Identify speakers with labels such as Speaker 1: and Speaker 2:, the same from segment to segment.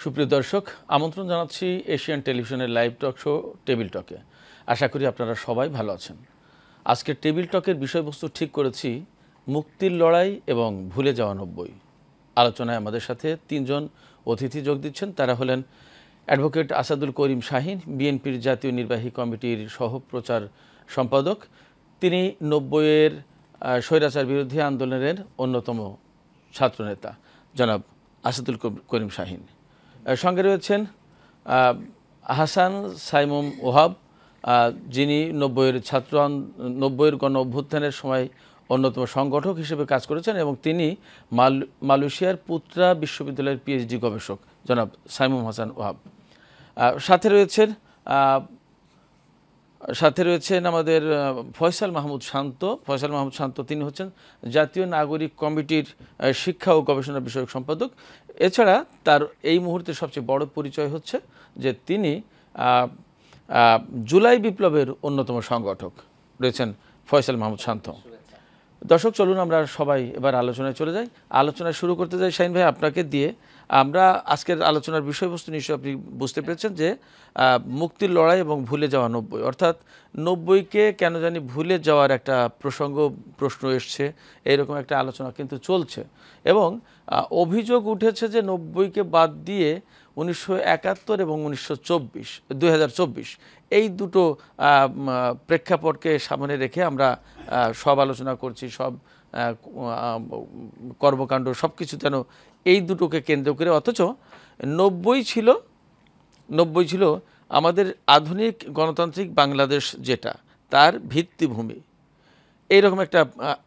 Speaker 1: সুপ্রিয় দর্শক, আমন্ত্রণ জানাচ্ছি এশিয়ান টেলিভিশনের লাইভ টক শো টেবিল টকে। আশা করি আপনারা সবাই ভালো আছেন। আজকের টেবিল টকের বিষয়বস্তু ঠিক করেছি মুক্তির লড়াই এবং ভুলে যাওয়া 90। আলোচনায় আমাদের সাথে তিনজন অতিথি যোগ দিচ্ছেন। তারা হলেন অ্যাডভোকেট আসাদুল করিম শাহীন, বিএনপির জাতীয় নির্বাহী কমিটির সহপ্রচার সম্পাদক। তিনি 90-এর স্বৈরাচার বিরোধী আন্দোলনের অন্যতম ছাত্রনেতা জনাব আসাদুল করিম শাহীন। সঙ্গে রয়েছেন হাসান সাইমুম ওহাব, যিনি 90-এর গণ অভ্যুত্থানের সময় অন্যতম সংগঠক হিসেবে কাজ করেছেন এবং তিনি মালয়েশিয়ার পুত্রা বিশ্ববিদ্যালয়ের পিএইচডি গবেষক জনাব সাইমুম হাসান ওহাব। সাথে রয়েছেন আমাদের ফয়সাল মাহমুদ শান্ত। তিনি হচ্ছেন জাতীয় নাগরিক কমিটির শিক্ষা ও গবেষণা বিষয়ক সম্পাদক। এছাড়া তার এই মুহূর্তে সবচেয়ে বড় পরিচয় হচ্ছে যে তিনি জুলাই বিপ্লবের অন্যতম সংগঠক রয়েছেন ফয়সাল মাহমুদ শান্ত। দর্শক, চলুন আমরা সবাই এবার আলোচনায় চলে যাই। আলোচনা শুরু করতে যাই শাহীন ভাই আপনাকে দিয়ে। আমরা আজকের আলোচনার বিষয়বস্তু নিশ্চয়ই আপনি বুঝতে পেরেছেন যে মুক্তির লড়াই এবং ভুলে যাওয়া 90, অর্থাৎ 90-কে কেন জানি ভুলে যাওয়ার একটা প্রশ্ন এসছে, এইরকম একটা আলোচনা কিন্তু চলছে এবং অভিযোগ উঠেছে যে 90-কে বাদ দিয়ে 1971 এবং 2024 এই দুটো প্রেক্ষাপটকে সামনে রেখে আমরা সব আলোচনা করছি, সব কর্মকাণ্ড সব কিছু যেন এই দুটোকে কেন্দ্র করে, অথচ 90 ছিল আমাদের আধুনিক গণতান্ত্রিক বাংলাদেশ যেটা, তার ভিত্তিভূমি। এইরকম একটা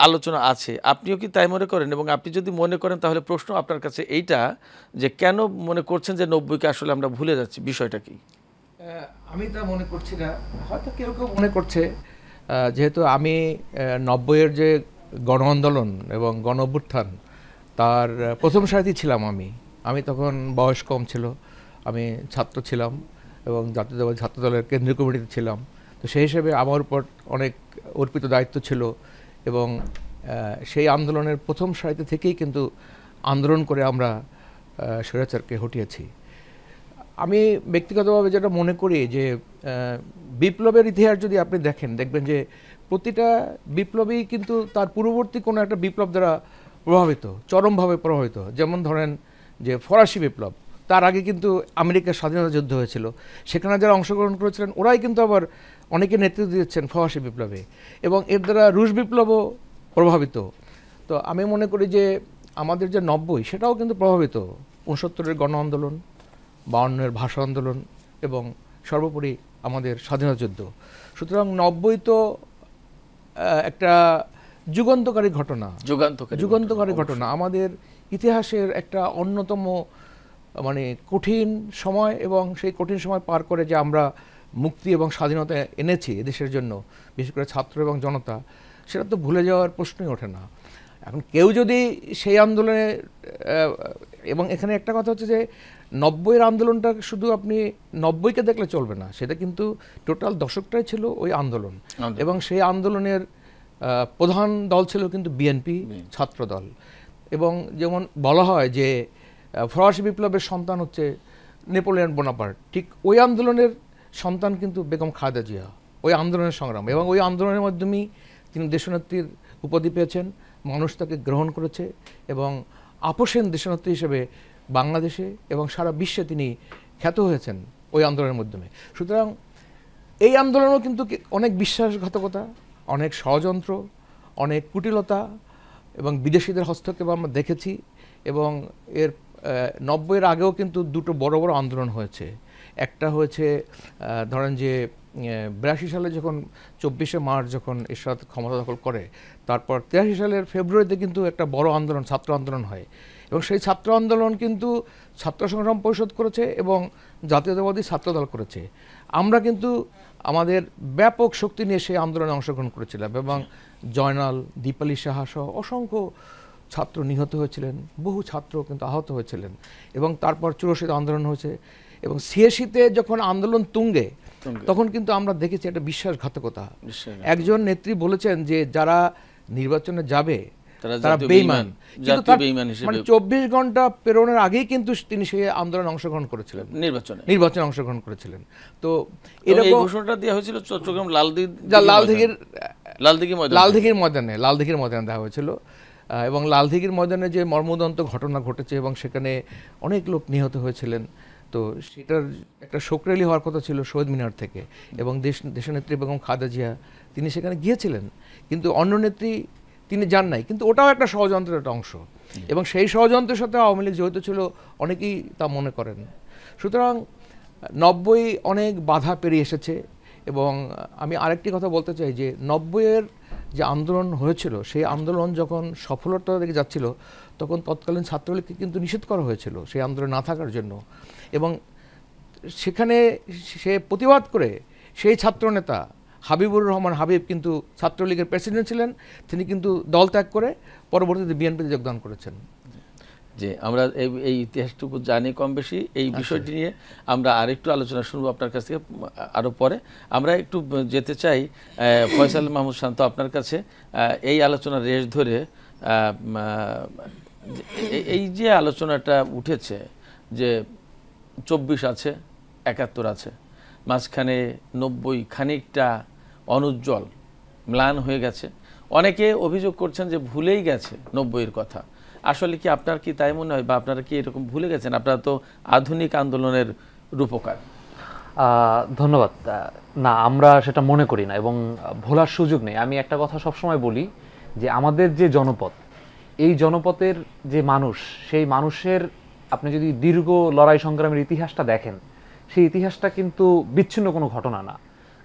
Speaker 1: আলোচনা আছে। আপনিও কি তাই মনে করেন? এবং আপনি যদি মনে করেন তাহলে প্রশ্ন আপনার কাছে এইটা যে কেন মনে করছেন যে 90-কে আসলে আমরা ভুলে যাচ্ছি, বিষয়টা কি?
Speaker 2: আমি তা মনে করছি না, হয়তো কেউ কেউ মনে করছে। যেহেতু আমি 90-এর যে গণ আন্দোলন এবং গণ অভ্যুত্থান তার প্রথম সারিতেই ছিলাম। আমি তখন বয়স কম ছিল, আমি ছাত্র ছিলাম এবং জাতীয়তাবাদী ছাত্রদলের কেন্দ্রীয় কমিটিতে ছিলাম। তো সেই হিসেবে আমার উপর অনেক অর্পিত দায়িত্ব ছিল এবং সেই আন্দোলনের প্রথম সারিতে থেকেই কিন্তু আন্দোলন করে আমরা স্বৈরাচারকে হটিয়েছি। আমি ব্যক্তিগতভাবে যেটা মনে করি যে বিপ্লবের ইতিহাস যদি আপনি দেখবেন যে প্রতিটা বিপ্লবই কিন্তু তার পূর্ববর্তী কোনো একটা বিপ্লব দ্বারা প্রভাবিত, চরমভাবে প্রভাবিত। যেমন ধরেন যে ফরাসি বিপ্লব, তার আগে কিন্তু আমেরিকার স্বাধীনতা যুদ্ধ হয়েছিল, সেখানে যারা অংশগ্রহণ করেছিলেন ওরাই কিন্তু আবার অনেকে নেতৃত্ব দিয়েছেন ফরাসি বিপ্লবে, এবং এর দ্বারা রুশ বিপ্লবও প্রভাবিত। তো আমি মনে করি যে আমাদের যে 90 সেটাও কিন্তু প্রভাবিত 69-এর গণ আন্দোলন, 52-এর ভাষা আন্দোলন এবং সর্বোপরি আমাদের স্বাধীনতা যুদ্ধ। সুতরাং 90 তো একটা যুগান্তকারী ঘটনা, আমাদের ইতিহাসের একটা অন্যতম কঠিন সময়, এবং সেই কঠিন সময় পার করে যে আমরা মুক্তি এবং স্বাধীনতা এনেছি এদেশের জন্য, বিশেষ করে ছাত্র এবং জনতা, সেটা তো ভুলে যাওয়ার প্রশ্নই ওঠে না। এখন কেউ যদি সেই আন্দোলনে, এবং এখানে একটা কথা হচ্ছে যে 90-এর আন্দোলনটা শুধু আপনি 90-কে দেখলে চলবে না, সেটা কিন্তু টোটাল দশকটাই ছিল ওই আন্দোলন, এবং সেই আন্দোলনের প্রধান দল ছিল কিন্তু বিএনপি ছাত্র দল। এবং যেমন বলা হয় যে ফরাসি বিপ্লবের সন্তান হচ্ছে নেপোলিয়ন বোনাপার্ট, ঠিক ওই আন্দোলনের সন্তান কিন্তু বেগম খালেদা জিয়া, ওই আন্দোলনের সংগ্রাম, এবং ওই আন্দোলনের মাধ্যমেই তিনি দেশনেত্রীর উপাধি পেয়েছেন, মানুষ তাকে গ্রহণ করেছে এবং আপোষহীন দেশনেত্রী হিসেবে বাংলাদেশে এবং সারা বিশ্বে তিনি খ্যাত হয়েছেন ওই আন্দোলনের মাধ্যমে। সুতরাং এই আন্দোলনও কিন্তু অনেক বিশ্বাসঘাতকতা, অনেক ষড়যন্ত্র, অনেক কুটিলতা এবং বিদেশিদের হস্তক্ষেপ আমরা দেখেছি। এবং এর 90-এর আগেও কিন্তু দুটো বড় বড় আন্দোলন হয়েছে। একটা হয়েছে ধরেন যে 82 সালে যখন 24শে মার্চ যখন এরশাদ ক্ষমতা দখল করে, তারপর 83 সালের ফেব্রুয়ারিতে কিন্তু একটা বড় আন্দোলন, ছাত্র আন্দোলন হয়, এবং সেই ছাত্র আন্দোলন কিন্তু ছাত্র সংগ্রাম পরিষদ করেছে এবং জাতীয়তাবাদী ছাত্রদল করেছে। আমরা কিন্তু আমাদের ব্যাপক শক্তি নিয়ে সেই আন্দোলনে অংশগ্রহণ করেছিলাম, এবং জয়নাল, দীপালি সাহা সহ অসংখ্য ছাত্র নিহত হয়েছিলেন, বহু ছাত্র কিন্তু আহত হয়েছিলেন। এবং তারপর 84 আন্দোলন হয়েছে, এবং 86-তে যখন আন্দোলন তুঙ্গে, তখন কিন্তু আমরা দেখেছি একটা বিশ্বাসঘাতকতা। একজন নেত্রী বলেছেন যে যারা নির্বাচনে যাবে
Speaker 1: তারা
Speaker 2: তারা
Speaker 1: জাতীয়
Speaker 2: বেঈমান। কিন্তু
Speaker 1: জাতীয়
Speaker 2: তার
Speaker 1: বেঈমান হিসেবে
Speaker 2: মানে 24 ঘন্টা পেরোনোর আগেই কিন্তু তিনি সেই আন্দোলনে অংশগ্রহণ করেছিলেন, নির্বাচনে অংশগ্রহণ করেছিলেন। তো
Speaker 1: এই
Speaker 2: এরকম
Speaker 1: ঘোষণাটা দেওয়া হয়েছিল চট্টগ্রাম
Speaker 2: লালদিঘির ময়দানে দেওয়া হয়েছিল। এবং লালদিঘির ময়দানে যে মর্মন্তুদ ঘটনা ঘটেছে এবং সেখানে অনেক লোক নিহত হয়েছিলেন, তো সেটার একটা শোক র্যালি হওয়ার কথা ছিল শহীদ মিনার থেকে, এবং দেশনেত্রী বেগম খালেদা জিয়া তিনি সেখানে গিয়েছিলেন, কিন্তু অন্য নেত্রী তিনি যান নাই। কিন্তু ওটাও একটা ষড়যন্ত্রের একটা অংশ, এবং সেই ষড়যন্ত্রের সাথে আওয়ামী লীগ জড়িত ছিল অনেকেই তা মনে করেন। সুতরাং 90 অনেক বাধা পেরিয়ে এসেছে। এবং আমি আরেকটি কথা বলতে চাই যে 90-এর যে আন্দোলন হয়েছিল, সেই আন্দোলন যখন সফলতার দিকে যাচ্ছিল, তখন তৎকালীন ছাত্রলীগকে কিন্তু নিষেধ করা হয়েছিল সেই আন্দোলন না থাকার জন্য। এবং সেখানে সে প্রতিবাদ করে সেই ছাত্রনেতা হাবিবুর রহমান হাবিব কিন্তু ছাত্রলীগের প্রেসিডেন্ট ছিলেন, তিনি কিন্তু দল ত্যাগ করে পরবর্তীতে বিএনপিতে যোগদান করেছেন।
Speaker 1: যে আমরা এই ইতিহাসটুকু জানি কম বেশি। এই বিষয়টি নিয়ে আমরা আরেকটু আলোচনা শুনবো আপনার কাছ থেকে আরও পরে। আমরা একটু যেতে চাই ফয়সাল মাহমুদ শান্ত আপনার কাছে। এই আলোচনার রেশ ধরে এই যে আলোচনাটা উঠেছে যে 24 আছে, 71 আছে, মাঝখানে 90 খানিকটা অনুজ্জ্বল ম্লান হয়ে গেছে। অনেকে অভিযোগ করছেন যে ভুলেই গেছে 90-এর কথা। আসলে কি আপনার কি তাই মনে হয়, বা আপনারা কি এরকম ভুলে গেছেন? আপনারা তো আধুনিক আন্দোলনের রূপকার।
Speaker 3: ধন্যবাদ। না, আমরা সেটা মনে করি না এবং ভোলার সুযোগ নেই। আমি একটা কথা সবসময় বলি যে আমাদের যে জনপদ, এই জনপদের যে মানুষ, সেই মানুষের আপনি যদি দীর্ঘ লড়াই সংগ্রামের ইতিহাসটা দেখেন, সেই ইতিহাসটা কিন্তু বিচ্ছিন্ন কোনো ঘটনা না।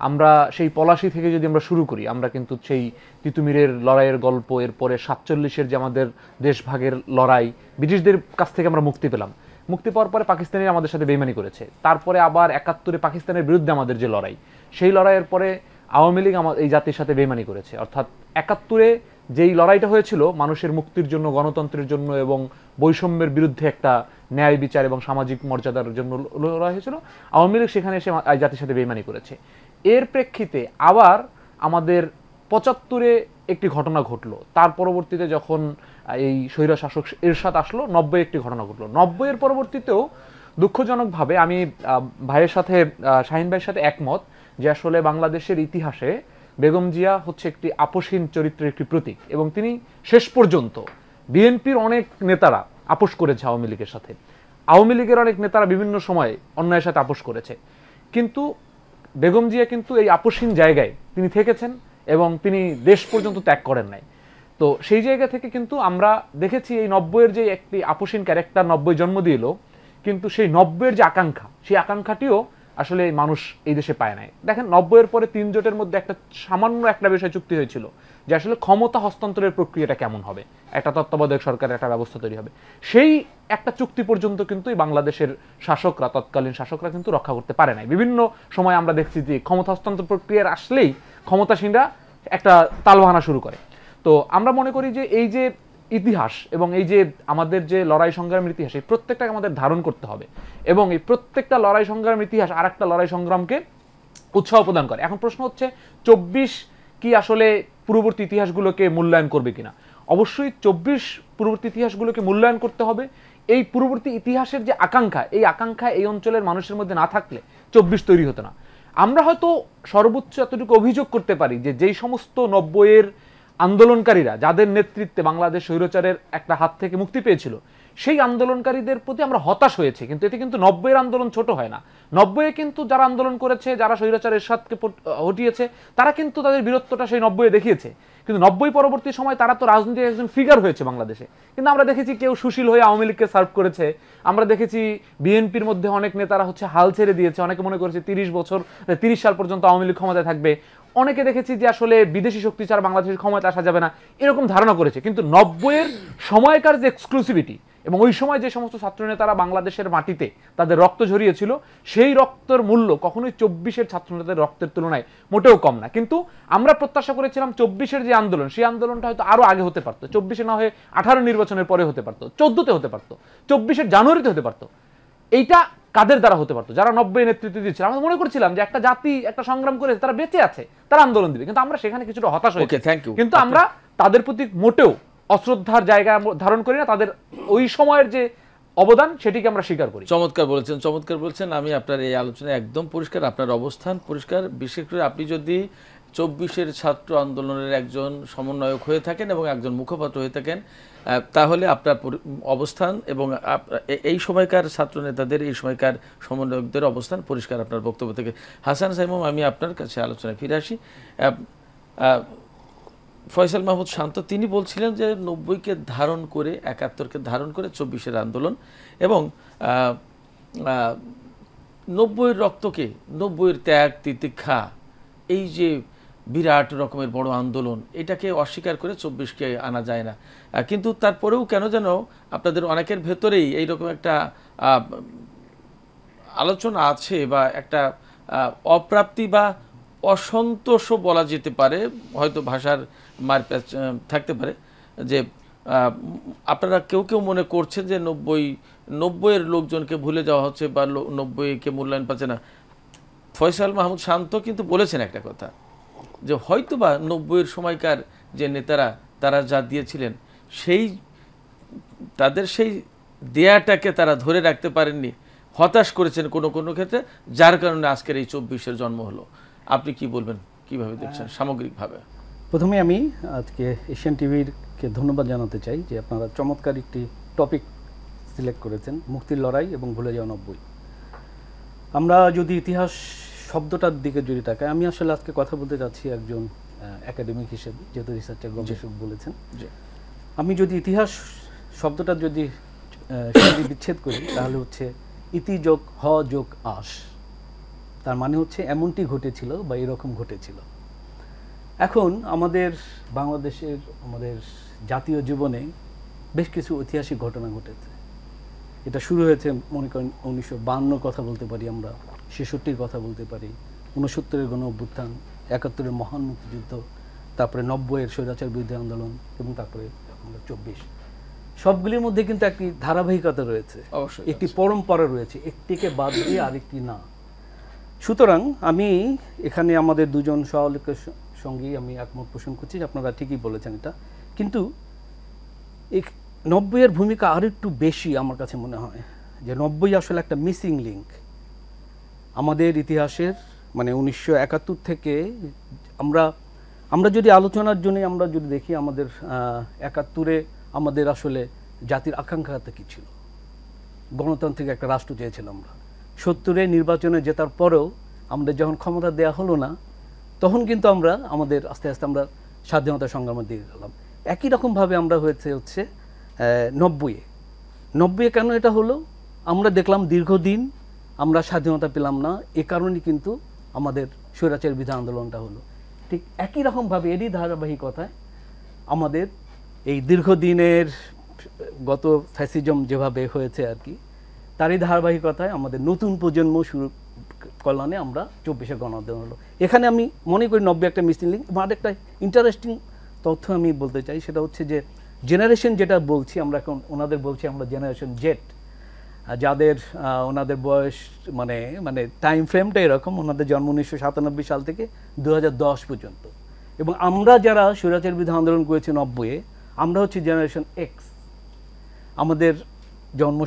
Speaker 3: আমরা সেই পলাশী থেকে যদি আমরা শুরু করি, আমরা কিন্তু সেই তিতুমিরের লড়াইয়ের গল্প, এরপরে 47-এর যে আমাদের দেশভাগের লড়াই, ব্রিটিশদের কাছ থেকে আমরা মুক্তি পেলাম, মুক্তি পাওয়ার পরে পাকিস্তানিরা আমাদের সাথে বেইমানি করেছে, তারপরে আবার 71-এ পাকিস্তানের বিরুদ্ধে আমাদের যে লড়াই, সেই লড়াইয়ের পরে আওয়ামী লীগ এই জাতির সাথে বেইমানি করেছে। অর্থাৎ 71-এ যেই লড়াইটা হয়েছিল মানুষের মুক্তির জন্য, গণতন্ত্রের জন্য এবং বৈষম্যের বিরুদ্ধে একটা ন্যায় বিচার এবং সামাজিক মর্যাদার জন্য লড়াই হয়েছিল, আওয়ামী লীগ সেখানে এসে এই জাতির সাথে বেইমানি করেছে। এর প্রেক্ষিতে আবার আমাদের 75-এ একটি ঘটনা ঘটলো, তার পরবর্তীতে যখন এই স্বৈরশাসক এরশাদ আসলো, 90-এ একটি ঘটনা ঘটলো। 90-এর পরবর্তীতেও দুঃখজনকভাবে আমি ভাইয়ের সাথে, শাহিন ভাইয়ের সাথে একমত যে আসলে বাংলাদেশের ইতিহাসে বেগম জিয়া হচ্ছে একটি আপোষহীন চরিত্রের একটি প্রতীক, এবং তিনি শেষ পর্যন্ত বিএনপির অনেক নেতারা আপোষ করেছে আওয়ামী লীগের সাথে, আওয়ামী লীগের অনেক নেতারা বিভিন্ন সময় অন্যায়ের সাথে আপোষ করেছে, কিন্তু বেগম জিয়া কিন্তু এই আপোষহীন জায়গায় তিনি থেকেছেন এবং তিনি দেশ পর্যন্ত ত্যাগ করেন নাই। তো সেই জায়গা থেকে কিন্তু আমরা দেখেছি এই 90-এর যে একটি আপোষহীন ক্যারেক্টার 90 জন্ম দিল, কিন্তু সেই 90-এর যে আকাঙ্ক্ষা, সেই আকাঙ্ক্ষাটিও আসলে মানুষ এই দেশে পায় নাই। দেখেন 90-এর পরে 3 জোটের মধ্যে একটা সামান্য একটা বিষয় চুক্তি হয়েছিল যে আসলে ক্ষমতা হস্তান্তরের প্রক্রিয়াটা কেমন হবে, একটা তত্ত্বাবধায়ক সরকারের একটা ব্যবস্থা তৈরি হবে। সেই একটা চুক্তি পর্যন্ত কিন্তু এই বাংলাদেশের শাসকরা, তৎকালীন শাসকরা কিন্তু রক্ষা করতে পারে নাই। বিভিন্ন সময় আমরা দেখছি যে ক্ষমতা হস্তান্তর প্রক্রিয়ার আসলেই ক্ষমতাসীনরা একটা তালবাহানা শুরু করে। তো আমরা মনে করি যে এই যে ইতিহাস এবং এই যে আমাদের যে লড়াই সংগ্রামের ইতিহাস, এই প্রত্যেকটাকে আমাদের ধারণ করতে হবে, এবং এই প্রত্যেকটা লড়াই সংগ্রামের ইতিহাস আর একটা লড়াই সংগ্রামকে উৎসাহ প্রদান করে। এখন প্রশ্ন হচ্ছে 24 কি আসলে পূর্ববর্তী ইতিহাসগুলোকে মূল্যায়ন করবে কিনা? অবশ্যই 24 পূর্ববর্তী ইতিহাসগুলোকে মূল্যায়ন করতে হবে। এই পূর্ববর্তী ইতিহাসের যে আকাঙ্ক্ষা, এই আকাঙ্ক্ষা এই অঞ্চলের মানুষের মধ্যে না থাকলে 24 তৈরি হতো না। আমরা হয়তো সর্বোচ্চ এতটুকু অভিযোগ করতে পারি যে যেই সমস্ত 90-এর আন্দোলনকারীরা, যাদের নেতৃত্বে বাংলাদেশ স্বৈরাচারের একটা হাত থেকে মুক্তি পেয়েছিল, সেই আন্দোলনকারীদের প্রতি আমরা হতাশ হয়েছি, কিন্তু এতে কিন্তু 90-এর আন্দোলন ছোট হয় না। 90-এ কিন্তু যারা আন্দোলন করেছে, যারা স্বৈরাচার এরশাদকে হটিয়েছে, তারা কিন্তু তাদের বীরত্বটা সেই 90-এ দেখিয়েছে। কিন্তু 90 পরবর্তী সময় তারা তো রাজনীতির একজন ফিগার হয়েছে বাংলাদেশে। কিন্তু আমরা দেখেছি কেউ সুশীল হয়ে আওয়ামী লীগকে সার্ভ করেছে, আমরা দেখেছি বিএনপির মধ্যে অনেক নেতারা হচ্ছে হাল ছেড়ে দিয়েছে, অনেকে মনে করেছে 30 সাল পর্যন্ত আওয়ামী লীগ ক্ষমতায় থাকবে, অনেকে দেখেছি যে আসলে বিদেশি শক্তি ছাড়া বাংলাদেশের ক্ষমতায় আসা যাবে না, এরকম ধারণা করেছে। কিন্তু 90-এর সময়কার যে এক্সক্লুসিভিটি এবং ওই সময় যে সমস্ত ছাত্রনেতারা বাংলাদেশের মাটিতে তাদের রক্ত ঝরিয়েছিল, সেই রক্তের মূল্য কখনোই 24-এর ছাত্রনেতাদের রক্তের তুলনায় মোটেও কম না। কিন্তু আমরা প্রত্যাশা করেছিলাম 24-এর যে আন্দোলন, সেই আন্দোলনটা হয়তো আরো আগে হতে পারতো, 24-এ না হয়ে 18 নির্বাচনের পরে হতে পারতো, 14-তে হতে পারতো, 24-এর জানুয়ারিতে হতে পারতো। এইটা কাদের দ্বারা হতে পারতো? যারা 90 নেতৃত্ব দিচ্ছিল। আমরা মনে করছিলাম যে একটা জাতি একটা সংগ্রাম করেছে, তারা বেঁচে আছে, তারা আন্দোলন দিবে, কিন্তু আমরা সেখানে কিছুটা হতাশ হয়েছি। কিন্তু আমরা তাদের প্রতি মোটেও অশ্রদ্ধার জায়গা ধারণ করি না, তাদের ওই সময়ের যে অবদান সেটিকে আমরা স্বীকার করি।
Speaker 1: চমৎকার বলেছেন। আমি আপনার এই আলোচনায় একদম পরিষ্কার, আপনার অবস্থান পরিষ্কার। বিশেষ করে আপনি যদি 24-এর ছাত্র আন্দোলনের একজন সমন্বয়ক হয়ে থাকেন এবং একজন মুখপাত্র হয়ে থাকেন, তাহলে আপনার অবস্থান এবং এই সময়কার ছাত্র নেতাদের, এই সময়কার সমন্বয়কদের অবস্থান পরিষ্কার আপনার বক্তব্য থেকে। হাসান সাইমুম, আমি আপনার কাছে আলোচনায় ফিরে আসি। ফয়সাল মাহমুদ শান্ত তিনি বলছিলেন যে 90-কে ধারণ করে, 71-কে ধারণ করে 24-এর আন্দোলন এবং 90-এর রক্তকে, 90-এর ত্যাগ তিতিক্ষা, এই যে বিরাট রকমের বড় আন্দোলন, এটাকে অস্বীকার করে 24-কে আনা যায় না। কিন্তু তারপরেও কেন যেন আপনাদের অনেকের ভেতরেই এইরকম একটা আলোচনা আছে বা একটা অপ্রাপ্তি বা অসন্তোষও বলা যেতে পারে, হয়তো ভাষার মারপ্যাচ থাকতে পারে, যে আপনারা কেউ কেউ মনে করছেন যে 90-এর লোকজনকে ভুলে যাওয়া হচ্ছে বা 90-কে মূল্যায়ন পাচ্ছে না। ফয়সাল মাহমুদ শান্ত কিন্তু বলেছেন একটা কথা, যে হয়তো বা 90-এর সময়কার যে নেতারা তারা যা দিয়েছিলেন তাদের সেই দেয়াটাকে তারা ধরে রাখতে পারেননি, হতাশ করেছেন কোনো কোনো ক্ষেত্রে, যার কারণে আজকের এই 24-এর জন্ম হলো। আপনি কি বলবেন, কিভাবে দেখছেন সামগ্রিকভাবে?
Speaker 4: প্রথমে আমি আজকে এশিয়ান টিভিকে ধন্যবাদ জানাতে চাই যে আপনারা চমৎকার একটি টপিক সিলেক্ট করেছেন, মুক্তির লড়াই এবং ভুলে যাওয়া 90। আমরা যদি ইতিহাস শব্দটার দিকে যদি তাকাই, আমি আসলে আজকে কথা বলতে যাচ্ছি একজন একাডেমিক হিসেবে, যেহেতু রিসার্চার গবেষক বলেছেন। আমি যদি ইতিহাস শব্দটা যদি বিচ্ছেদ করি, তাহলে হচ্ছে ইতি যোগ হ যোগ আস, তার মানে হচ্ছে এমনটি ঘটেছিল বা এরকম ঘটেছিল। এখন আমাদের বাংলাদেশের, আমাদের জাতীয় জীবনে বেশ কিছু ঐতিহাসিক ঘটনা ঘটেছে। এটা শুরু হয়েছে মনে করেন 1952 কথা বলতে পারি, আমরা 66-র কথা বলতে পারি, 69-এর গণ অভ্যুত্থান, 71-এর মহান মুক্তিযুদ্ধ, তারপরে 90-এর স্বৈরাচার বিরোধী আন্দোলন এবং তারপরে 24। সবগুলির মধ্যে কিন্তু একটি ধারাবাহিকতা রয়েছে, একটি পরম্পরা রয়েছে, একটিকে বাদ দিয়ে আরেকটি না। সুতরাং আমি এখানে আমাদের দুজন সহায়কের সঙ্গেই আমি একমত পোষণ করছি, আপনারা ঠিকই বলেছেন এটা। কিন্তু 90-এর ভূমিকা আরও একটু বেশি আমার কাছে মনে হয়, যে 90 আসলে একটা মিসিং লিঙ্ক আমাদের ইতিহাসের। মানে 1971 থেকে আমরা যদি আলোচনার জন্য আমরা যদি দেখি, আমাদের 71-এ আমাদের আসলে জাতির আকাঙ্ক্ষাটা কী ছিল? গণতান্ত্রিক একটা রাষ্ট্র চেয়েছিলাম আমরা। 70-এ নির্বাচনে জেতার পরেও আমাদের যখন ক্ষমতা দেওয়া হলো না, তখন কিন্তু আমরা আস্তে আস্তে আমরা স্বাধীনতা সংগ্রামে দিয়ে গেলাম। একই রকমভাবে আমরা হচ্ছে 90-এ কেন এটা হলো? আমরা দেখলাম দীর্ঘদিন আমরা স্বাধীনতা পেলাম না, এ কারণে কিন্তু আমাদের স্বৈরাচার বিরোধী আন্দোলনটা হলো। ঠিক একই রকমভাবে এরই ধারাবাহিকতায় আমাদের এই দীর্ঘদিনের গত ফ্যাসিজম যেভাবে হয়েছে আর কি, তারই ধারাবাহিকতায় আমাদের নতুন প্রজন্ম শুরু কল্যাণে আমরা 24-এ গণ আন্দোলন হলো। এখানে আমি মনে করি 90 একটা মিসিং লিঙ্ক। আর একটা ইন্টারেস্টিং তথ্য আমি বলতে চাই, সেটা হচ্ছে যে জেনারেশন যেটা বলছি আমরা এখন, ওনাদের বলছি আমরা জেনারেশন জেড, যাদের ওনাদের বয়স মানে টাইম ফ্রেমটা এরকম, ওনাদের জন্ম 1997 সাল থেকে 2010 পর্যন্ত। এবং আমরা যারা স্বৈরাচার বিরোধী আন্দোলন করেছি 90-এ, আমরা হচ্ছে জেনারেশন এক্স। আমাদের জন্ম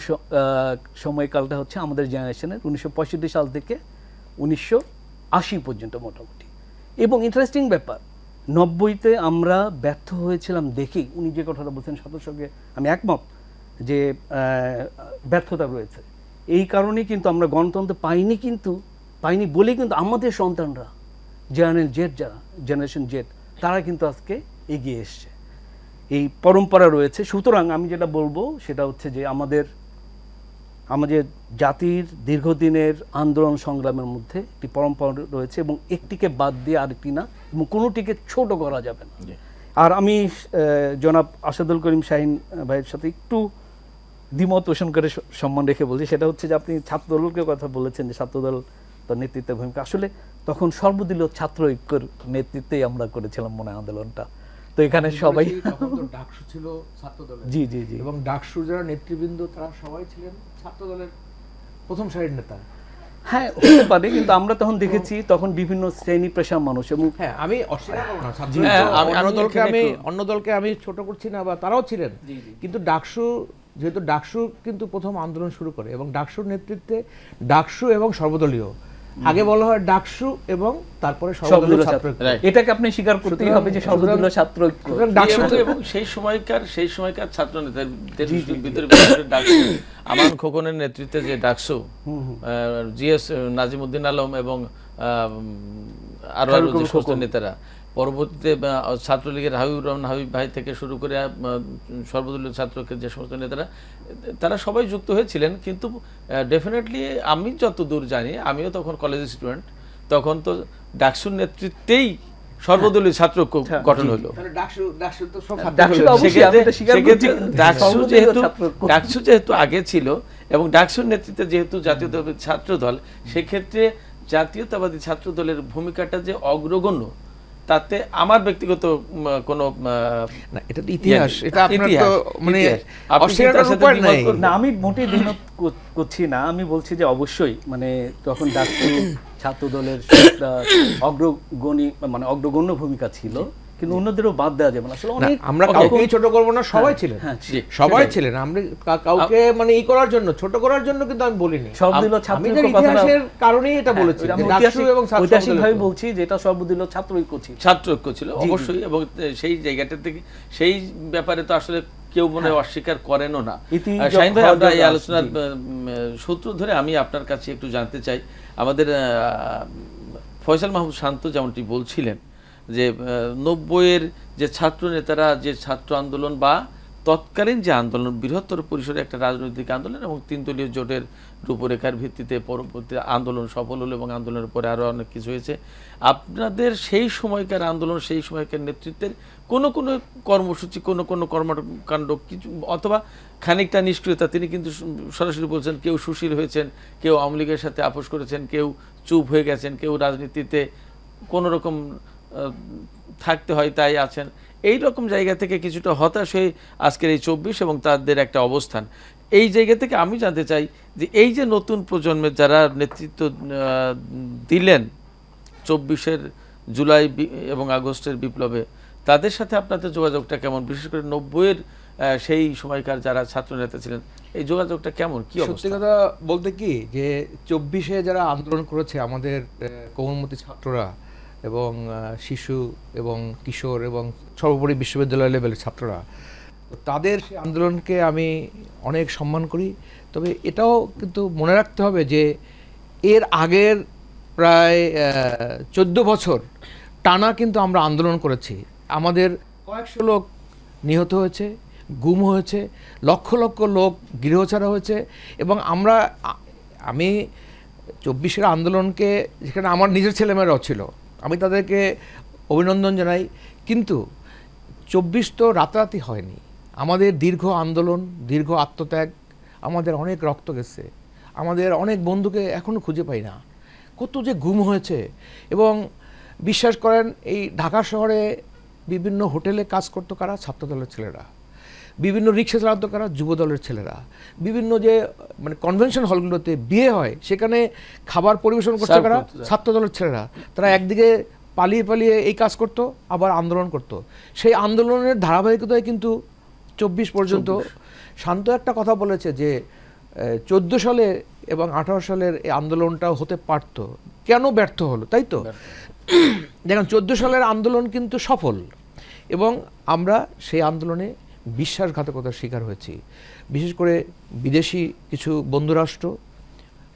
Speaker 4: সময়কালটা হচ্ছে আমাদের জেনারেশনের 1965 সাল থেকে 1980 পর্যন্ত মোটামুটি। এবং ইন্টারেস্টিং ব্যাপার, 90-তে আমরা ব্যর্থ হয়েছিলাম দেখেই, উনি যে কথাটা বলছেন সাথের সঙ্গে আমি একমত, যে ব্যর্থতা রয়েছে। এই কারণেই কিন্তু আমরা গণতন্ত্র পাইনি বলেই কিন্তু আমাদের সন্তানরা, জেনারেশন জেড, তারা কিন্তু আজকে এগিয়ে এসছে। এই পরম্পরা রয়েছে। সুতরাং আমি যেটা বলবো সেটা হচ্ছে যে আমাদের জাতির দীর্ঘদিনের আন্দোলন সংগ্রামের মধ্যে একটি পরম্পরা রয়েছে এবং একটিকে বাদ দিয়ে আরেকটি না, এবং কোনোটিকে ছোট করা যাবে না। আর আমি জনাব আসাদুল করিম শাহীন ভাইয়ের সাথে একটু দ্বিমত পোষণ করে সম্মান রেখে বলছি, সেটা হচ্ছে যে আপনি ছাত্রদলকে কথা বলেছেন, যে ছাত্রদল তার নেতৃত্বের ভূমিকা, আসলে তখন সর্বদলীয় ছাত্র ঐক্যের নেতৃত্বেই আমরা করেছিলাম মনে আন্দোলনটা। তো এখানে সবাই
Speaker 2: ডাকসু ছিল ছাত্রদলের,
Speaker 4: জি জি জি,
Speaker 2: এবং ডাকসুর যারা নেতৃবৃন্দ তারা সবাই ছিলেন ছাত্রদলের প্রথম সারির নেতা।
Speaker 4: হ্যাঁ হতে পারে, কিন্তু আমরা তখন দেখেছি তখন বিভিন্ন শ্রেণী পেশার মানুষ এবং
Speaker 2: হ্যাঁ, আমি অস্বীকার করব না, ছাত্র
Speaker 1: হ্যাঁ,
Speaker 2: অন্য দলকে আমি ছোট করছি না, বা তারাও ছিলেন, কিন্তু ডাকসু যেহেতু ডাকসু কিন্তু প্রথম আন্দোলন শুরু করে, এবং ডাকসুর নেতৃত্বে ডাকসু এবং সর্বদলীয়, আগে বলা হয় ডাকসু এবং তারপরে সর্বদলীয় ছাত্র ঐক্য।
Speaker 4: এটাকে আপনি স্বীকার করতেই হবে যে সর্বদলীয় ছাত্র ঐক্য।
Speaker 1: এবং সেই সময়কার ছাত্র নেতাদের ভিতরে ডাকসু, আমান খোকনের নেতৃত্বে যে ডাকসু, জিএস নাজিমউদ্দিন আলম এবং আরো যে সমস্ত নেতারা, পরবর্তীতে ছাত্রলীগের হাবিবুর রহমান হাবিব ভাই থেকে শুরু করে সর্বদলীয় ছাত্রকে যে সমস্ত নেতারা, তারা সবাই যুক্ত হয়েছিলেন। কিন্তু ডেফিনেটলি আমি যতদূর জানি, আমিও তখন কলেজ স্টুডেন্ট, তখন তো ডাকসুর নেতৃত্বেই সর্বদলীয় ছাত্র গঠন হলো। ডাকসু যেহেতু আগে ছিল এবং ডাকসুর নেতৃত্বে যেহেতু জাতীয়তাবাদী ছাত্র দল, সেক্ষেত্রে জাতীয়তাবাদী ছাত্র দলের ভূমিকাটা যে অগ্রগণ্য, তাতে আমার ব্যক্তিগত কোনো
Speaker 2: এটা ইতিহাস, এটা আপনার তো মানে
Speaker 4: না, আমি মোটেই দ্বিমত করছি না। আমি বলছি যে অবশ্যই মানে তখন ডাকসু ছাত্র দলের অগ্রগণ্য ভূমিকা ছিল, কিন্তু অন্যদেরও বাদ দেওয়া যাবে না। আসলে অনেক
Speaker 2: আমরা কাউকেই ছোট করব না, সবাই ছিলেন, সবাই ছিলেন। আমরা কাউকে মানে করার জন্য, ছোট করার জন্য কিন্তু আমি বলিনি।
Speaker 4: সর্বদলীয় ছাত্র
Speaker 2: ইতিহাসের কারণেই এটা বলেছি, ডাকসু এবং
Speaker 4: ঐতিহাসিকভাবে বলছি যে এটা সর্বদলীয় ছাত্র ঐক্য ছিল,
Speaker 1: ছাত্র ঐক্য ছিল অবশ্যই। এবং সেই জায়গাটা থেকে সেই ব্যাপারে তো আসলে কেউ মনে অস্বীকার করেনও না। শাহিন ভাই, আমরা এই আলোচনার সূত্র ধরে আমি আপনার কাছে একটু জানতে চাই, আমাদের ফয়সাল মাহমুদ শান্ত যেমনটি বলছিলেন যে 90-এর যে ছাত্র নেতারা যে ছাত্র আন্দোলন বা তৎকালীন যে আন্দোলন, বৃহত্তর পরিসরে একটা রাজনৈতিক আন্দোলন এবং 3 দলীয় জোটের রূপরেখার ভিত্তিতে পরবর্তী আন্দোলন সফল হলো এবং আন্দোলনের পরে আরও অনেক কিছু হয়েছে। আপনাদের সেই সময়কার আন্দোলন, সেই সময়কার নেতৃত্বের কোনো কর্মসূচি, কোনো কর্মকাণ্ড কিছু, অথবা খানিকটা নিষ্ক্রিয়তা, তিনি কিন্তু সরাসরি বলছেন কেউ সুশীল হয়েছেন, কেউ আওয়ামী লীগের সাথে আপোষ করেছেন, কেউ চুপ হয়ে গেছেন, কেউ রাজনীতিতে কোনো রকম থাকতে হয় তাই আছেন, এই রকম জায়গা থেকে কিছুটা হতাশ হয়ে আজকের এই 24 এবং তাদের একটা অবস্থান, এই জায়গা থেকে আমি জানতে চাই যে এই যে নতুন প্রজন্মের যারা নেতৃত্ব দিলেন 24-এর জুলাই এবং আগস্টের বিপ্লবে, তাদের সাথে আপনাদের যোগাযোগটা কেমন? বিশেষ করে 90-এর সেই সময়কার যারা ছাত্র নেতা ছিলেন, এই যোগাযোগটা কেমন, কি অবস্থা?
Speaker 2: সত্যি কথা বলতে কি, যে 24-এ যারা আন্দোলন করেছে আমাদের কোমলমতি ছাত্ররা এবং শিশু এবং কিশোর এবং সর্বোপরি বিশ্ববিদ্যালয় লেভেলের ছাত্ররা, তাদের আন্দোলনকে আমি অনেক সম্মান করি। তবে এটাও কিন্তু মনে রাখতে হবে যে এর আগের প্রায় 14 বছর টানা কিন্তু আমরা আন্দোলন করেছি। আমাদের কয়েকশো লোক নিহত হয়েছে, গুম হয়েছে, লক্ষ লক্ষ লোক গৃহছাড়া হয়েছে। এবং আমি 24-এর আন্দোলনকে, যেখানে আমার নিজের ছেলেমেয়েরাও ছিল, আমি তাদেরকে অভিনন্দন জানাই। কিন্তু 24 তো রাতারাতি হয়নি, আমাদের দীর্ঘ আন্দোলন, দীর্ঘ আত্মত্যাগ, আমাদের অনেক রক্ত গেছে, আমাদের অনেক বন্ধুকে এখনও খুঁজে পাই না, কত যে গুম হয়েছে। এবং বিশ্বাস করেন, এই ঢাকা শহরে বিভিন্ন হোটেলে কাজ করতো কারা? ছাত্রদলের ছেলেরা। বিভিন্ন রিক্সা চালাতো কারা? যুবদলের ছেলেরা। বিভিন্ন যে মানে কনভেনশন হলগুলোতে বিয়ে হয়, সেখানে খাবার পরিবেশন করতো কারা? ছাত্রদলের ছেলেরা। তারা একদিকে পালিয়ে পালিয়ে এই কাজ করতো, আবার আন্দোলন করতো। সেই আন্দোলনের ধারাবাহিকতায় কিন্তু 24 পর্যন্ত। শান্ত একটা কথা বলেছে যে 14 সালে এবং 18 সালের এই আন্দোলনটাও হতে পারত, কেন ব্যর্থ হলো? তাই তো দেখেন, 14 সালের আন্দোলন কিন্তু সফল, এবং আমরা সেই আন্দোলনে বিশ্বাসঘাতকতার শিকার হয়েছি। বিশেষ করে বিদেশি কিছু বন্ধুরাষ্ট্র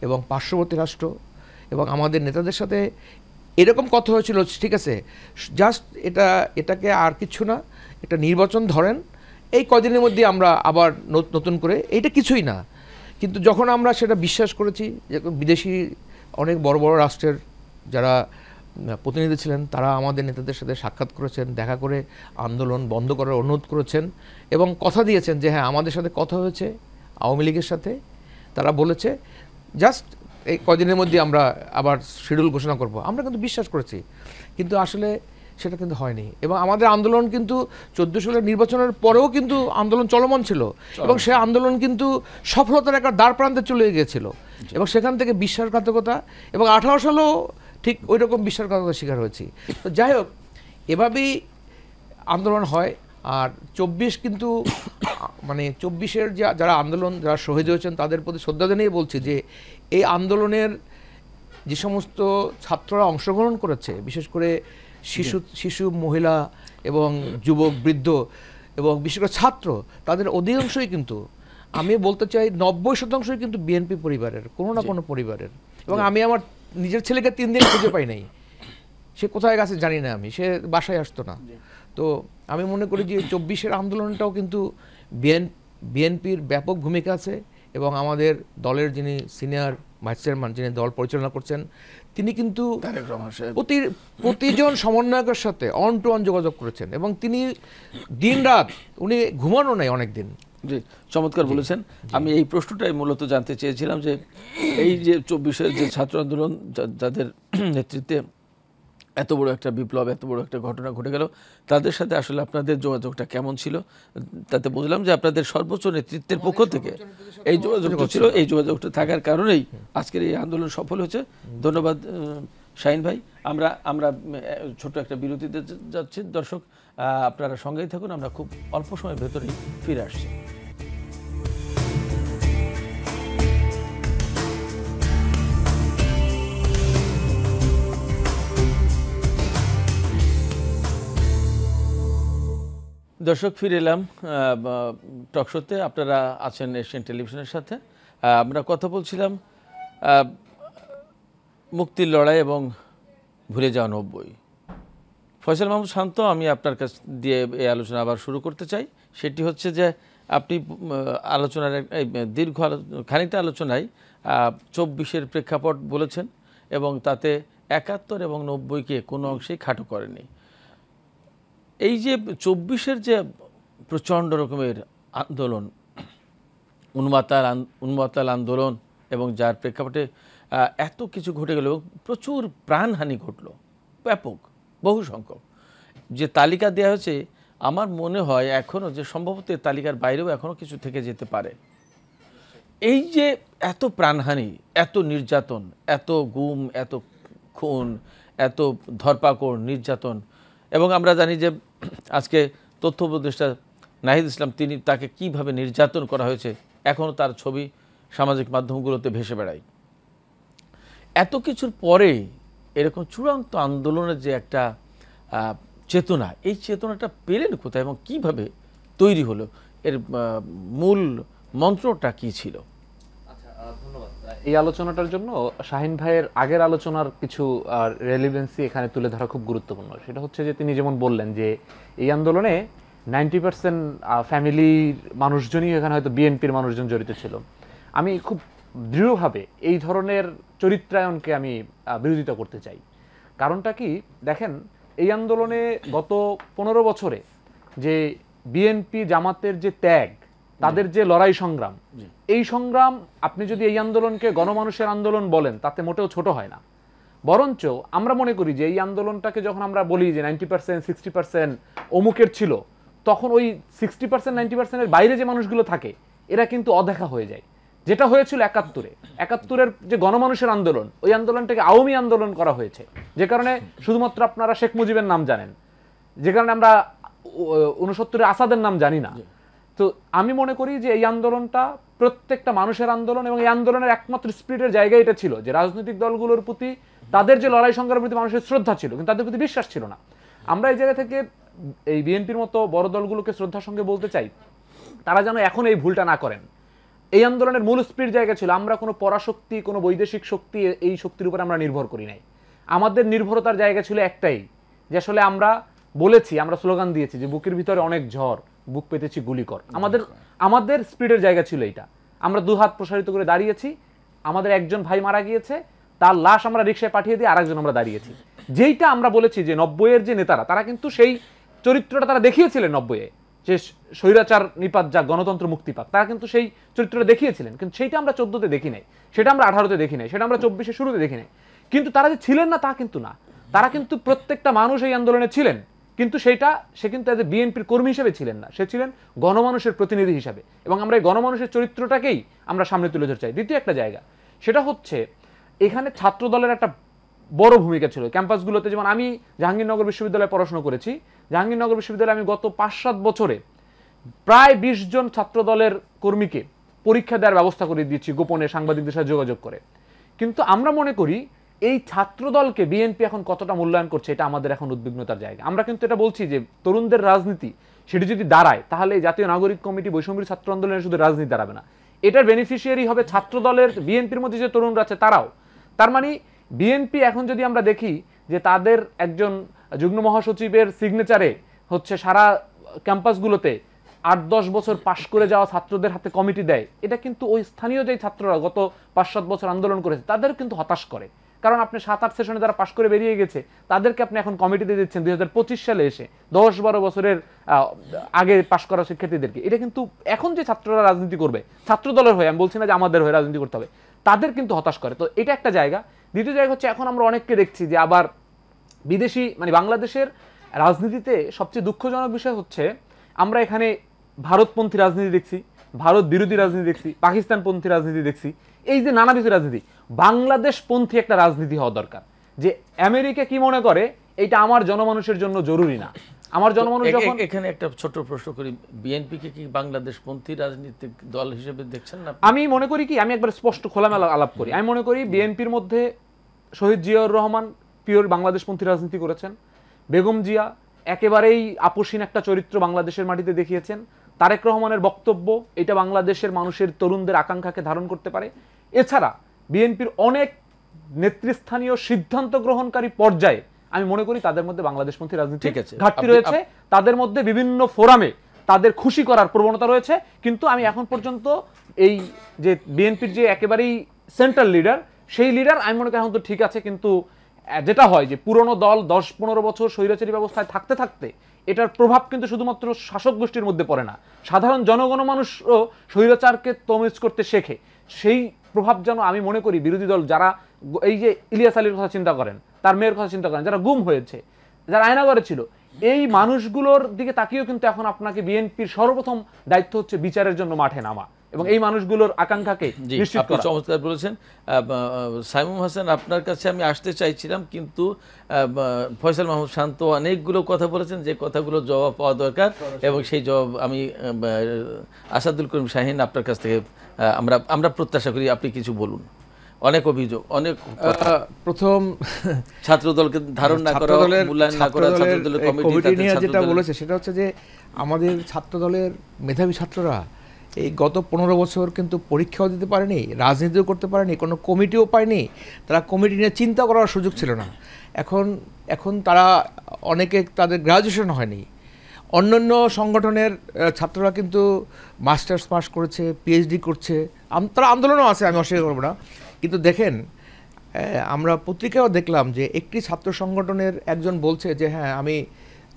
Speaker 2: এবং পার্শ্ববর্তী রাষ্ট্র এবং আমাদের নেতাদের সাথে এরকম কথা হয়েছিল, ঠিক আছে জাস্ট এটাকে আর কিছু না, এটা নির্বাচন ধরেন, এই কদিনের মধ্যে আমরা আবার নতুন করে, এইটা কিছুই না। কিন্তু যখন আমরা সেটা বিশ্বাস করেছি, বিদেশি অনেক বড় বড় রাষ্ট্রের যারা প্রতিনিধি ছিলেন, তারা আমাদের নেতাদের সাথে সাক্ষাৎ করেছেন, দেখা করে আন্দোলন বন্ধ করার অনুরোধ করেছেন এবং কথা দিয়েছেন যে হ্যাঁ, আমাদের সাথে কথা হয়েছে আওয়ামী লীগের সাথে, তারা বলেছে জাস্ট এই কদিনের মধ্যে আমরা আবার শিডিউল ঘোষণা করব। আমরা কিন্তু বিশ্বাস করেছি, কিন্তু আসলে সেটা কিন্তু হয়নি। এবং আমাদের আন্দোলন কিন্তু 14 সালের নির্বাচনের পরেও কিন্তু আন্দোলন চলমান ছিল, এবং সে আন্দোলন কিন্তু সফলতার একটা দ্বার প্রান্তে চলে গিয়েছিল। এবং সেখান থেকে বিশ্বাসঘাতকতা, এবং 18 সালেও ঠিক ওই রকম বিশ্বাসঘাতকতার শিকার হয়েছি। তো যাই হোক, এভাবেই আন্দোলন হয়। আর 24 কিন্তু মানে 24-এর যারা আন্দোলন, যারা শহীদ হয়েছেন তাদের প্রতি শ্রদ্ধা জানিয়ে বলছি যে এই আন্দোলনের যে সমস্ত ছাত্ররা অংশগ্রহণ করেছে, বিশেষ করে শিশু, মহিলা এবং যুবক, বৃদ্ধ এবং বিশেষ করে ছাত্র, তাদের অধিকাংশই কিন্তু, আমি বলতে চাই 90% কিন্তু বিএনপি পরিবারের, কোনো না কোনো পরিবারের। এবং আমি আমার নিজের ছেলেকে 3 দিন খুঁজে পাই নাই, সে কোথায় গেছে জানি না, আমি, সে বাসায় আসতো না। তো আমি মনে করি যে 24-এর আন্দোলনটাও কিন্তু বিএনপির ব্যাপক ভূমিকা আছে। এবং আমাদের দলের যিনি সিনিয়র ভাইস চেয়ারম্যান, যিনি দল পরিচালনা করছেন, তিনি কিন্তু প্রতিজন সমন্বয়কের সাথে অন টু অন যোগাযোগ করেছেন, এবং তিনি দিন রাত, উনি ঘুমানো নাই অনেক দিন।
Speaker 1: জি, চমৎকার বলেছেন। আমি এই প্রশ্নটাই মূলত জানতে চেয়েছিলাম যে এই যে 24-এর যে ছাত্র আন্দোলন, যাদের নেতৃত্বে এত বড় একটা বিপ্লব, এত বড় একটা ঘটনা ঘটে গেল, তাদের সাথে আসলে আপনাদের যোগাযোগটা কেমন ছিল? তাতে বুঝলাম যে আপনাদের সর্বোচ্চ নেতৃত্বের পক্ষ থেকে এই যোগাযোগটা ছিল। এই যোগাযোগটা থাকার কারণেই আজকের এই আন্দোলন সফল হয়েছে। ধন্যবাদ শাহিন ভাই। আমরা ছোট একটা বিরতিতে যাচ্ছি। দর্শক, আপনারা সঙ্গেই থাকুন, আমরা খুব অল্প সময়ের ভেতরেই ফিরে আসছি। দর্শক, ফিরে এলাম টকশোতে। আপনারা আছেন এশিয়ান টেলিভিশনের সাথে। আমরা কথা বলছিলাম মুক্তির লড়াই এবং ভুলে যাওয়া 90। ফয়সাল মাহমুদ শান্ত, আমি আপনার কাছ দিয়ে এই আলোচনা আবার শুরু করতে চাই। সেটি হচ্ছে যে আপনি আলোচনার দীর্ঘ খানিকটা আলোচনায় 24-এর প্রেক্ষাপট বলেছেন, এবং তাতে 71 এবং 90-কে কোনো অংশেই খাটো করেনি। এই যে 24-এর যে প্রচণ্ড রকমের আন্দোলন, উন্মাতাল আন্দোলন, এবং যার প্রেক্ষাপটে এত কিছু ঘটে গেল, প্রচুর প্রাণহানি ঘটল, ব্যাপক, বহু সংখ্যক। যে তালিকা দেওয়া হয়েছে, আমার মনে হয় এখনও যে সম্ভবত তালিকার বাইরেও এখনও কিছু থেকে যেতে পারে। এই যে এত প্রাণহানি, এত নির্যাতন, এত গুম, এত খুন, এত ধরপাকড়, নির্যাতন, এবং আমরা জানি যে আজকে তথ্য উপদেষ্টা নাহিদ ইসলাম, তাকে কিভাবে নির্যাতন করা হয়েছে, এখনও তার ছবি সামাজিক মাধ্যমগুলোতে ভেসে বেড়ায়। এত কিছুর পরে এরকম চূড়ান্ত আন্দোলনের যে একটা চেতনা, এই চেতনাটা পেলেন কোথায় এবং কিভাবে তৈরি হলো? এর মূল মন্ত্রটা কি ছিল?
Speaker 3: ধন্যবাদ। এই আলোচনাটার জন্য শাহিন ভাইয়ের আগের আলোচনার কিছু রেলিভেন্সি এখানে তুলে ধরা খুব গুরুত্বপূর্ণ। সেটা হচ্ছে যে তিনি যেমন বললেন যে এই আন্দোলনে 90% ফ্যামিলির মানুষজনই এখানে হয়তো বিএনপির মানুষজন জড়িত ছিল। আমি খুব দৃঢ়ভাবে এই ধরনের চরিত্রায়নকে আমি বিরোধিতা করতে চাই। কারণটা কি, দেখেন, এই আন্দোলনে গত 15 বছরে যে বিএনপি জামাতের যে ত্যাগ, তাদের যে লড়াই সংগ্রাম, এই সংগ্রাম আপনি যদি এই আন্দোলনকে গণমানুষের আন্দোলন বলেন, তাতে মোটেও ছোট হয় না। বরঞ্চ আমরা মনে করি যে এই আন্দোলনটাকে যখন আমরা বলি যে 90% 60% অমুকের ছিল, তখন ওই 60% 90%-এর বাইরে যে মানুষগুলো থাকে, এরা কিন্তু অদেখা হয়ে যায়। যেটা হয়েছিল 71-এর যে গণমানুষের আন্দোলন, ওই আন্দোলনটাকে আওয়ামী আন্দোলন করা হয়েছে, যে কারণে শুধুমাত্র আপনারা শেখ মুজিবের নাম জানেন, যে কারণে আমরা 69-এর আসাদের নাম জানি না। তো আমি মনে করি যে এই আন্দোলনটা প্রত্যেকটা মানুষের আন্দোলন, এবং এই আন্দোলনের একমাত্র স্পিরিটের জায়গা এটা ছিল যে রাজনৈতিক দলগুলোর প্রতি তাদের যে লড়াই সংগ্রামের প্রতি মানুষের শ্রদ্ধা ছিল, কিন্তু তাদের প্রতি বিশ্বাস ছিল না। আমরা এই জায়গা থেকে এই বিএনপির মতো বড় দলগুলোকে শ্রদ্ধার সঙ্গে বলতে চাই, তারা যেন এখন এই ভুলটা না করেন। এই আন্দোলনের মূল স্পিরিট জায়গা ছিল, আমরা কোনো পরাশক্তি, কোনো বৈদেশিক শক্তি, এই শক্তির উপর আমরা নির্ভর করি নাই। আমাদের নির্ভরতার জায়গা ছিল একটাই, যে আসলে আমরা বলেছি, আমরা স্লোগান দিয়েছি যে বুকের ভিতরে অনেক ঝড়, বুক পেতেছি গুলি কর। আমাদের স্পিরিটের জায়গা ছিল এইটা। আমরা দুহাত প্রসারিত করে দাঁড়িয়েছি। আমাদের একজন ভাই মারা গিয়েছে, তার লাশ আমরা রিকশায় পাঠিয়ে দিয়ে আরেকজন আমরা দাঁড়িয়েছি। যেইটা আমরা বলেছি যে 90-এর যে নেতারা, তারা কিন্তু সেই চরিত্রটা তারা দেখিয়েছিলেন 90-এ, যে স্বৈরাচার নিপাত যাক, গণতন্ত্র মুক্তি পাক, তারা কিন্তু সেই চরিত্রটা দেখিয়েছিলেন। কিন্তু সেইটা আমরা 14-তে দেখি নাই, সেটা আমরা 18-তে দেখি নাই, সেটা আমরা 24-এর শুরুতে দেখি নাই। কিন্তু তারা যে ছিলেন না তা কিন্তু না, তারা কিন্তু প্রত্যেকটা মানুষ এই আন্দোলনে ছিলেন, কিন্তু সে কিন্তু এজ এ বিএনপির কর্মী হিসেবে ছিলেন না, সে ছিলেন গণমানুষের প্রতিনিধি হিসাবে। এবং আমরা এই গণমানুষের চরিত্রটাকেই আমরা সামনে তুলে ধরতে চাই। দ্বিতীয় একটা জায়গা, সেটা হচ্ছে এখানে ছাত্র দলের একটা বড় ভূমিকা ছিল ক্যাম্পাসগুলোতে। যেমন আমি জাহাঙ্গীরনগর বিশ্ববিদ্যালয়ে পড়াশোনা করেছি, জাহাঙ্গীরনগর বিশ্ববিদ্যালয়ে আমি গত 5-7 বছরে প্রায় 20 জন ছাত্র দলের কর্মীকে পরীক্ষা দেওয়ার ব্যবস্থা করে দিয়েছি গোপনে সাংবাদিকদের সাথে যোগাযোগ করে। কিন্তু আমরা মনে করি এই ছাত্র দলকে বিএনপি এখন কতটা মূল্যায়ন করছে এটা আমাদের এখন উদ্বিগ্নতার জায়গা। আমরা কিন্তু এটা বলছি যে তরুণদের রাজনীতি সেটি যদি দাঁড়ায় তাহলে জাতীয় নাগরিক কমিটি বৈষম্যবিরোধী ছাত্র আন্দোলনের শুধু রাজনীতি দাঁড়াবে না, এটার বেনিফিশিয়ারি হবে ছাত্র দলের বিএনপির মধ্যে যে তরুণরা আছে তারাও। তার মানে বিএনপি এখন যদি আমরা দেখি যে তাদের একজন যুগ্ম মহাসচিবের সিগনেচারে হচ্ছে সারা ক্যাম্পাসগুলোতে 8-10 বছর পাশ করে যাওয়া ছাত্রদের হাতে কমিটি দেয়, এটা কিন্তু ওই স্থানীয় যে ছাত্ররা গত 5-7 বছর আন্দোলন করেছে তাদের কিন্তু হতাশ করে। কারণ আপনি 7-8 সেশনে যারা পাশ করে বেরিয়ে গেছে তাদেরকে আপনি এখন কমিটিতে দিচ্ছেন 2025 সালে এসে 10-12 বছরের আগে পাশ করা শিক্ষার্থীদেরকে। এটা কিন্তু এখন যে ছাত্ররা রাজনীতি করবে ছাত্র দলের হয়ে, আমি বলছি না যে আমাদের হয়ে রাজনীতি করতে হবে, তাদের কিন্তু হতাশ করে। তো এটা একটা জায়গা। দ্বিতীয় জায়গা হচ্ছে এখন আমরা অনেককে দেখছি যে আবার বিদেশি মানে বাংলাদেশের রাজনীতিতে সবচেয়ে দুঃখজনক বিষয় হচ্ছে আমরা এখানে ভারতপন্থী রাজনীতি দেখছি, ভারত বিরোধী রাজনীতি দেখছি, পাকিস্তানপন্থী রাজনীতি দেখছি, এই যে নানাবিধ রাজনীতি। বাংলাদেশপন্থী একটা রাজনীতি হওয়া দরকার, যে আমেরিকা কি মনে করে এটা আমার জনমানুষের জন্য জরুরি না। আমার জনমানুষ যখন
Speaker 1: এখানে একটা ছোট প্রশ্ন করি, বিএনপি কে কি বাংলাদেশপন্থী রাজনৈতিক দল হিসেবে দেখছেন না?
Speaker 3: আমি মনে করি কি, আমি একবার স্পষ্ট খোলামেলা আলাপ করি, আমি মনে করি বিএনপির মধ্যে শহীদ জিয়াউর রহমান পিওর বাংলাদেশপন্থী রাজনীতি করেছেন, বেগম জিয়া একেবারেই আপোষহীন একটা চরিত্র বাংলাদেশের মাটিতে দেখিয়েছেন, তারেক রহমানের বক্তব্য এটা বাংলাদেশের মানুষের তরুণদের আকাঙ্ক্ষাকে ধারণ করতে পারে। এছাড়া বিএনপির অনেক নেতৃস্থানীয় সিদ্ধান্ত গ্রহণকারী পর্যায়ে আমি মনে করি তাদের মধ্যে বাংলাদেশপন্থী রাজনীতি ঘাটতি রয়েছে, তাদের মধ্যে বিভিন্ন ফোরামে তাদের খুশি করার প্রবণতা রয়েছে। কিন্তু আমি এখন পর্যন্ত এই যে বিএনপির যে একেবারেই সেন্ট্রাল লিডার, সেই লিডার আমি মনে করি এখন তো ঠিক আছে, কিন্তু যেটা হয় যে পুরনো দল 10-15 বছর স্বৈরাচারী ব্যবস্থায় থাকতে থাকতে এটার প্রভাব কিন্তু শুধুমাত্র শাসক গোষ্ঠীর মধ্যে পড়ে না, সাধারণ জনগণ মানুষও স্বৈরাচারকে তমিজ করতে শেখে। সেই প্রভাব যেন আমি মনে করি বিরোধী দল যারা এই যে ইলিয়াস আলীর কথা চিন্তা করেন, তার মেয়ের কথা চিন্তা করেন, যারা গুম হয়েছে, যারা আয়নাগরে ছিল, এই মানুষগুলোর দিকে তাকিয়েও কিন্তু এখন আপনাকে বিএনপির সর্বপ্রথম দায়িত্ব হচ্ছে বিচারের জন্য মাঠে নামা এবং এই মানুষগুলোর আকাঙ্ক্ষাকে নিশ্চিত করা।
Speaker 1: চমৎকার বলেছেন সাইমুম হাসান, আপনার কাছে আমি আসতে চাইছিলাম কিন্তু ফয়সাল মাহমুদ শান্ত অনেকগুলো কথা বলেছেন যে কথাগুলো জবাব পাওয়া দরকার, এবং সেই জবাব আমি আসাদুল করিম শাহীন আপনার কাছ থেকে আমরা প্রত্যাশা করি আপনি কিছু বলুন। অনেক অভিযোগ, অনেক
Speaker 2: প্রথম
Speaker 1: ছাত্রদলকে ধারণ না করা, মূল্যায়ন না করা, ছাত্রদলের
Speaker 2: কমিটি নিয়ে যেটা বলেছে সেটা হচ্ছে যে আমাদের ছাত্রদলের মেধাবী ছাত্ররা এই গত 15 বছর কিন্তু পরীক্ষাও দিতে পারেনি, রাজনীতিও করতে পারেনি, কোনো কমিটিও পায়নি, তারা কমিটি নিয়ে চিন্তা করার সুযোগ ছিল না। এখন তারা অনেকে তাদের গ্রাজুয়েশন হয়নি, অন্যান্য সংগঠনের ছাত্ররা কিন্তু মাস্টার্স পাস করেছে, পিএইচডি করছে, তারা আন্দোলনও আছে, আমি অস্বীকার করব না। কিন্তু দেখেন আমরা পত্রিকায়ও দেখলাম যে একটি ছাত্র সংগঠনের একজন বলছে যে হ্যাঁ আমি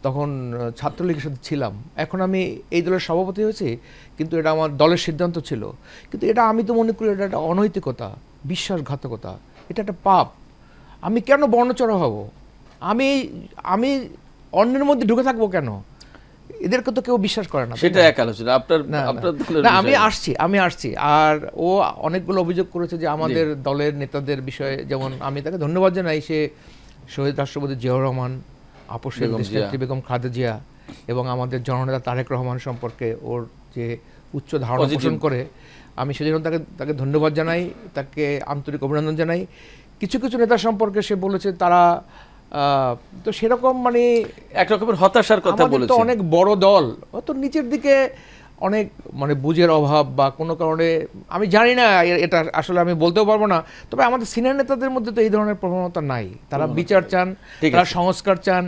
Speaker 2: তখন ছাত্রলীগের সাথে ছিলাম, এখন আমি এই দলের সভাপতি হয়েছি, কিন্তু এটা আমার দলের সিদ্ধান্ত ছিল। কিন্তু এটা আমি তো মনে করি এটা একটা অনৈতিকতা, বিশ্বাসঘাতকতা, এটা একটা পাপ। আমি কেন বর্ণচড়া হব? আমি অন্যের মধ্যে ঢুকে থাকবো কেন? এদেরকে তো কেউ বিশ্বাস করে না।
Speaker 1: সেটা এক আলোচনা আপনার দলের
Speaker 2: না, আমি আসছি। আর ও অনেকগুলো অভিযোগ করেছে যে আমাদের দলের নেতাদের বিষয়ে, যেমন আমি তাকে ধন্যবাদ জানাই, সে শহীদ রাষ্ট্রপতি জিয়াউর রহমান, আপোষের দেশনেত্রী বেগম খালেদা জিয়া এবং আমাদের জননেতা তারেক রহমান সম্পর্কে ওর যে উচ্চ ধারণা পোষণ করে, আমি সেজন্য তাকে ধন্যবাদ জানাই, তাকে আন্তরিক অভিনন্দন জানাই। কিছু কিছু নেতা সম্পর্কে সে বলেছে তারা তো সেরকম মানে
Speaker 1: এক রকমের হতাশার কথা বলেছে।
Speaker 2: তো অনেক বড় দল, তো নিচের দিকে অনেক মানে বুঝের অভাব বা কোনো কারণে আমি জানি না, এটা আসলে আমি বলতেও পারবো না। তবে আমাদের সিনিয়র নেতাদের মধ্যে তো এই ধরনের প্রবণতা নাই, তারা বিচার চান, তারা সংস্কার চান,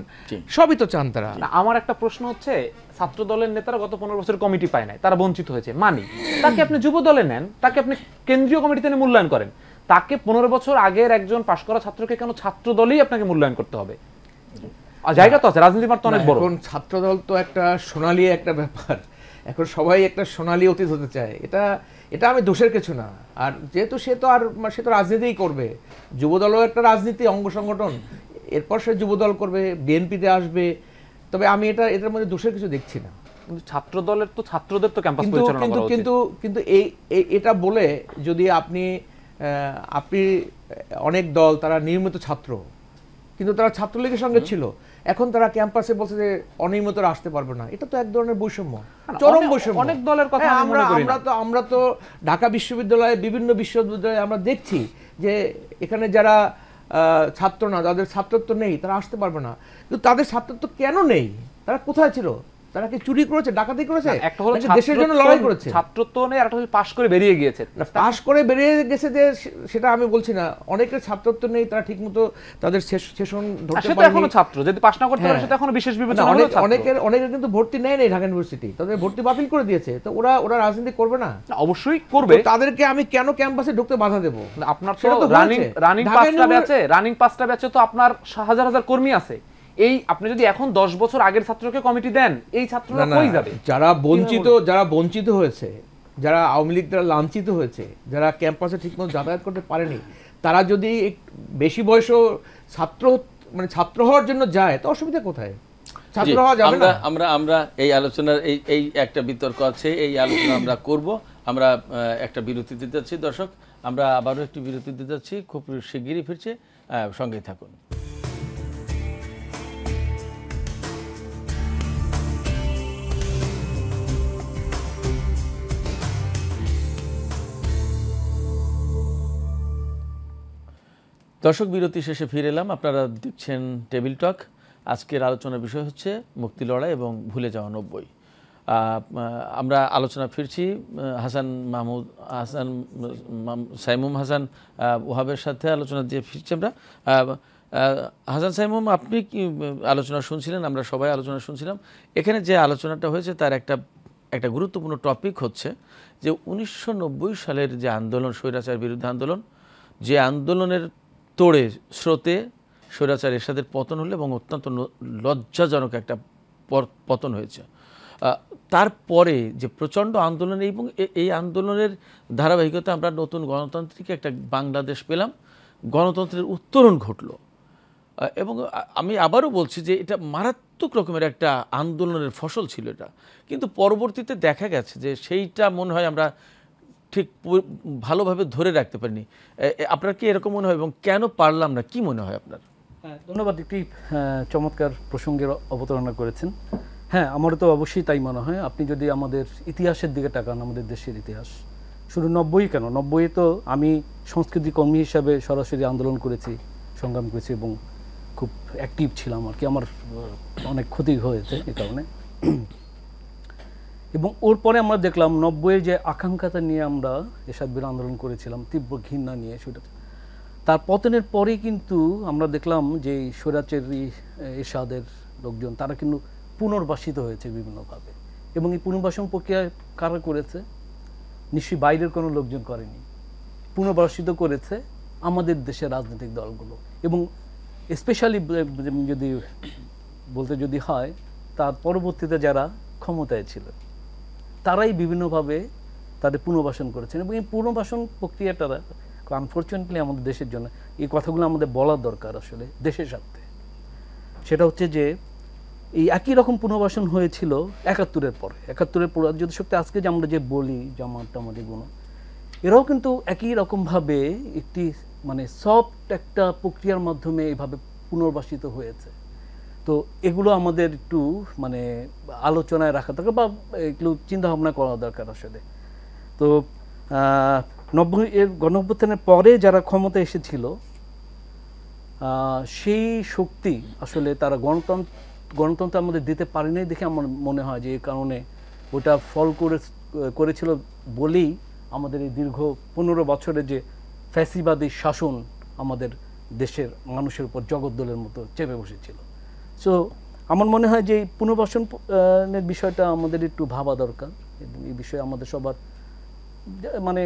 Speaker 2: সবই তো চান তারা।
Speaker 3: আমার একটা প্রশ্ন হচ্ছে, ছাত্র দলের নেতারা গত 15 বছর কমিটি পায় নাই, তারা বঞ্চিত হয়েছে, মানি তাকে আপনি যুব দলে নেন, তাকে আপনি কেন্দ্রীয় কমিটিতে মূল্যায়ন করেন, তাকে 15 বছর আগের একজন পাশ করা ছাত্রকে কেন ছাত্র দলেই আপনাকে মূল্যায়ন করতে হবে? জায়গা তো আছে, রাজনীতি মাঠ তো অনেক বড়।
Speaker 2: এখন ছাত্র দল তো একটা সোনালী একটা ব্যাপার, এখন সবাই একটা সোনালী অতীত হতে চায়, এটা আমি দোষের কিছু না। আর যেহেতু সে তো রাজনীতিই করবে, যুবদলও একটা রাজনীতি অঙ্গ সংগঠন, এরপর সে যুবদল করবে, বিএনপিতে আসবে, তবে আমি এটার মধ্যে দোষের কিছু দেখছি না।
Speaker 3: কিন্তু ছাত্র দলের তো ছাত্রদের তো ক্যাম্পাস পরিচালনা করা উচিত।
Speaker 2: কিন্তু এটা বলে যদি আপনি আপনি অনেক দল তারা নিয়মিত ছাত্র, কিন্তু তারা ছাত্রলীগের সঙ্গে ছিল, এখন তারা ক্যাম্পাসে বলছে যে অনিয়মিতরা আসতে পারবে না। এটা তো এক ধরনের বৈষম্য, চরম বৈষম্য।
Speaker 3: অনেক দলের কথা
Speaker 2: হ্যাঁ,
Speaker 3: আমি মনে করি না।
Speaker 2: আমরা তো ঢাকা বিশ্ববিদ্যালয়ে বিভিন্ন বিশ্ববিদ্যালয়ে আমরা দেখছি যে এখানে যারা ছাত্র না, যাদের ছাত্রত্ব নেই, তারা আসতে পারবে না। কিন্তু তাদের ছাত্রত্ব কেন নেই? তারা কোথায় ছিল? তারা কি চুরি করেছে, ডাকাতি করেছে,
Speaker 3: একটা হলো
Speaker 2: নাকি দেশের জন্য লড়াই করেছে?
Speaker 3: ছাত্রত্ব নেই, আর একটা হলো পাশ করে বেরিয়ে গিয়েছে।
Speaker 2: পাশ করে বেরিয়ে গেছে যে সেটা আমি বলছি না, অনেকের ছাত্রত্ব নেই, তারা ঠিকমতো তাদের সেশন ধরতে
Speaker 3: সেটা
Speaker 2: পারেনি।
Speaker 3: এখনো ছাত্র, যদি পাশ না করতে পারে
Speaker 2: হ্যাঁ।
Speaker 3: সেটা এখনো বিশেষ
Speaker 2: না,
Speaker 3: বিবেচনা হলো ছাত্র।
Speaker 2: অনেকের কিন্তু ভর্তি নেয় নাই ঢাকা ইউনিভার্সিটি, তাদের ভর্তি বাতিল করে দিয়েছে। তো ওরা রাজনীতি করবে না?
Speaker 3: না, অবশ্যই করবে।
Speaker 2: তো তাদেরকে আমি কেন ক্যাম্পাসে ঢুকতে বাধা দেব?
Speaker 3: আপনার তো
Speaker 2: সেটা তো
Speaker 3: রানিং
Speaker 2: হয়েছে।
Speaker 3: রানিং পাঁচটা ব্যাচে তো আপনার হাজার হাজার কর্মী আছে। এই আপনি যদি এখন 10 বছর আগের ছাত্রকে কমিটি দেন, এই ছাত্ররা কই যাবে?
Speaker 2: যারা বঞ্চিত হয়েছে, যারা আওয়ামী লীগ দ্বারা লাঞ্ছিত হয়েছে, যারা ক্যাম্পাসে ঠিকমতো যাতায়াত করতে পারেনি, তারা যদি বেশি বয়সও ছাত্র হওয়ার জন্য যায়, তো অসুবিধা কোথায়? ছাত্র হওয়া যাবে না?
Speaker 1: আমরা এই আলোচনার এই একটা বিতর্ক আছে, এই আলোচনা আমরা করব। আমরা একটা বিরতি দিতে যাচ্ছি দর্শক, আমরা আবারও একটি বিরতি দিতে যাচ্ছি, খুব শিগগিরই ফিরছে, সঙ্গেই থাকুন। দর্শক, বিরতি শেষে ফিরে এলাম। আপনারা দেখছেন টেবিল টক। আজকের আলোচনার বিষয় হচ্ছে মুক্তি লড়াই এবং ভুলে যাওয়া 90। আমরা আলোচনা ফিরছি সাইমুম হাসান ওহাবের সাথে আলোচনা দিয়ে ফিরছি আমরা। হাসান সাইমুম, আপনি কি আলোচনা শুনছিলেন? আমরা সবাই আলোচনা শুনছিলাম। এখানে যে আলোচনাটা হয়েছে তার একটা গুরুত্বপূর্ণ টপিক হচ্ছে যে 1990 সালের যে আন্দোলন, স্বৈরাচার বিরুদ্ধে আন্দোলন, যে আন্দোলনের তোড়ে স্রোতে স্বৈরাচার এরশাদের পতন হলো এবং অত্যন্ত লজ্জাজনক একটা পতন হয়েছে। তারপরে যে প্রচণ্ড আন্দোলন এবং এই আন্দোলনের ধারাবাহিকতা আমরা নতুন গণতান্ত্রিক একটা বাংলাদেশ পেলাম, গণতন্ত্রের উত্তরণ ঘটলো। এবং আমি আবারও বলছি যে এটা মারাত্মক রকমের একটা আন্দোলনের ফসল ছিল এটা, কিন্তু পরবর্তীতে দেখা গেছে যে সেইটা মনে হয় আমরা ঠিক ভালোভাবে ধরে রাখতে পারিনি। আপনার কি এরকম মনে হয় এবং কেন পারলাম না, কি মনে হয় আপনার?
Speaker 4: হ্যাঁ, ধন্যবাদ। একটি চমৎকার প্রসঙ্গের অবতারণা করেছেন। হ্যাঁ, আমারও তো অবশ্যই তাই মনে হয়। আপনি যদি আমাদের ইতিহাসের দিকে তাকান, আমাদের দেশের ইতিহাস, শুধু 90 কেন, 90 তো আমি সংস্কৃতি কর্মী হিসাবে সরাসরি আন্দোলন করেছি, সংগ্রাম করেছি এবং খুব অ্যাক্টিভ ছিলাম আর কি। আমার অনেক ক্ষতি হয়েছে এ কারণে। এবং ওর পরে আমরা দেখলাম 90-এর যে আকাঙ্ক্ষাটা নিয়ে আমরা এরশাদ বিরোধী আন্দোলন করেছিলাম, তীব্র ঘৃণা নিয়ে, সেটা তার পতনের পরেই কিন্তু আমরা দেখলাম যে স্বৈরাচারী এরশাদের লোকজন তারা কিন্তু পুনর্বাসিত হয়েছে বিভিন্নভাবে। এবং এই পুনর্বাসন প্রক্রিয়া কারা করেছে? নিশ্চয়ই বাইরের কোনো লোকজন করেনি, পুনর্বাসিত করেছে আমাদের দেশের রাজনৈতিক দলগুলো। এবং স্পেশালি যদি বলতে যদি হয়, তার পরবর্তীতে যারা ক্ষমতায় ছিল তারাই বিভিন্নভাবে তাদের পুনর্বাসন করেছেন। এবং এই পুনর্বাসন প্রক্রিয়াটা আনফর্চুনেটলি আমাদের দেশের জন্য, এই কথাগুলো আমাদের বলা দরকার আসলে দেশের স্বার্থে। সেটা হচ্ছে যে এই একই রকম পুনর্বাসন হয়েছিল 71-এর পরে। 71-এর পরে যদি সত্যি আজকে যে আমরা যে বলি জামাত টামাত এগুলো, এরাও কিন্তু একই রকমভাবে একটি সফট একটা প্রক্রিয়ার মাধ্যমে এইভাবে পুনর্বাসিত হয়েছে। তো এগুলো আমাদের একটু আলোচনায় রাখা দরকার বা এগুলো চিন্তাভাবনা করা দরকার আসলে। তো 90-এর গণঅভ্যুত্থানের পরে যারা ক্ষমতা এসেছিল, সেই শক্তি আসলে তারা গণতন্ত্র আমাদের দিতে পারে নাই দেখে আমার মনে হয় যে এই কারণে ওটা ফল করেছিল বলেই আমাদের এই দীর্ঘ 15 বছরের যে ফ্যাসিবাদী শাসন আমাদের দেশের মানুষের উপর জগদ্দলের মতো চেপে বসেছিল। সো আমার মনে হয় যে পুনর্বাসনের বিষয়টা আমাদের একটু ভাবা দরকার এবং এই বিষয়ে আমাদের সবার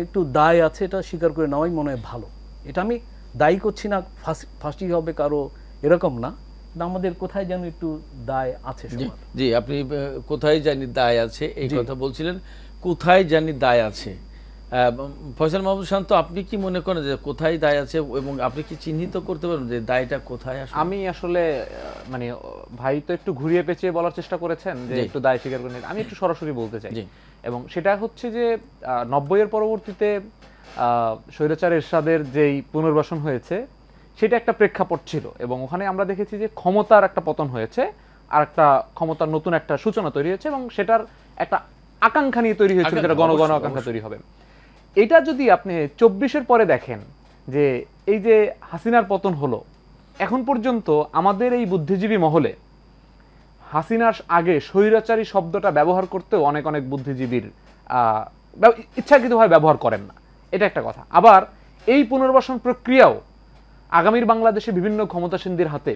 Speaker 4: একটু দায় আছে, এটা স্বীকার করে নেওয়াই মনে হয় ভালো। এটা আমি দায়ী করছি না ফাঁসি হবে কারো, এরকম না, আমাদের কোথায় যেন একটু দায় আছে সবার।
Speaker 1: জি, আপনি কোথায় জানি দায় আছে এই কথা বলছিলেন, কোথায় জানি দায় আছে। ফয়সাল মাহমুদ শান্ত, আপনি কি মনে করেন যে কোথায় দায় আছে এবং আপনি কি চিহ্নিত করতে পারবেন যে দায়টা কোথায় আসে?
Speaker 3: আমি আসলে ভাই তো একটু ঘুরিয়ে পেঁচিয়ে বলার চেষ্টা করেছেন যে একটু দায় স্বীকার করে, আমি একটু সরাসরি বলতে চাই। এবং সেটা হচ্ছে যে 90-এর পরবর্তীতে স্বৈরাচার এরশাদের যেই পুনর্বাসন হয়েছে সেটা একটা প্রেক্ষাপট ছিল, এবং ওখানে আমরা দেখেছি যে ক্ষমতার একটা পতন হয়েছে, আর একটা ক্ষমতার নতুন একটা সূচনা তৈরি হয়েছে, এবং সেটার একটা আকাঙ্ক্ষা নিয়ে তৈরি হয়েছিল, যেটা গণ আকাঙ্ক্ষা তৈরি হবে। এটা যদি আপনি 24-এর পরে দেখেন যে এই যে হাসিনার পতন হলো, এখন পর্যন্ত আমাদের এই বুদ্ধিজীবী মহলে হাসিনার আগে স্বৈরাচারী শব্দটা ব্যবহার করতেও অনেক অনেক বুদ্ধিজীবীর ইচ্ছাকৃতভাবে ব্যবহার করেন না, এটা একটা কথা। আবার এই পুনর্বাসন প্রক্রিয়াও আগামীর বাংলাদেশে বিভিন্ন ক্ষমতাসীনদের হাতে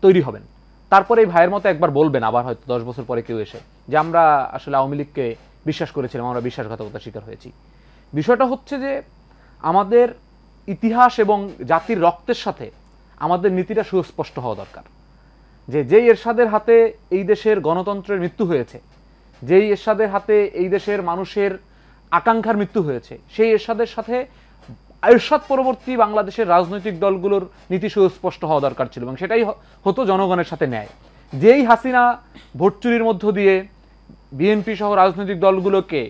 Speaker 3: তৈরি হবেন, তারপরে এই ভাইয়ের মতো একবার বলবেন আবার হয়তো 10 বছর পরে কেউ এসে যে আমরা আসলে আওয়ামী লীগকে বিশ্বাস করেছিলাম, আমরা বিশ্বাসঘাতকতার শিকার হয়েছি। বিষয়টা হচ্ছে যে আমাদের ইতিহাস এবং জাতির রক্তের সাথে আমাদের নীতিটা সুস্পষ্ট হওয়া দরকার, যে যেই এরশাদের হাতে এই দেশের গণতন্ত্রের মৃত্যু হয়েছে, যেই এরশাদের হাতে এই দেশের মানুষের আকাঙ্ক্ষার মৃত্যু হয়েছে, সেই এরশাদের সাথে এরশাদ পরবর্তী বাংলাদেশের রাজনৈতিক দলগুলোর নীতি সুস্পষ্ট হওয়া দরকার ছিল, এবং সেটাই হতো জনগণের সাথে ন্যায়। যেই হাসিনা ভোট চুরির মধ্য দিয়ে বিএনপি সহ রাজনৈতিক দলগুলোকে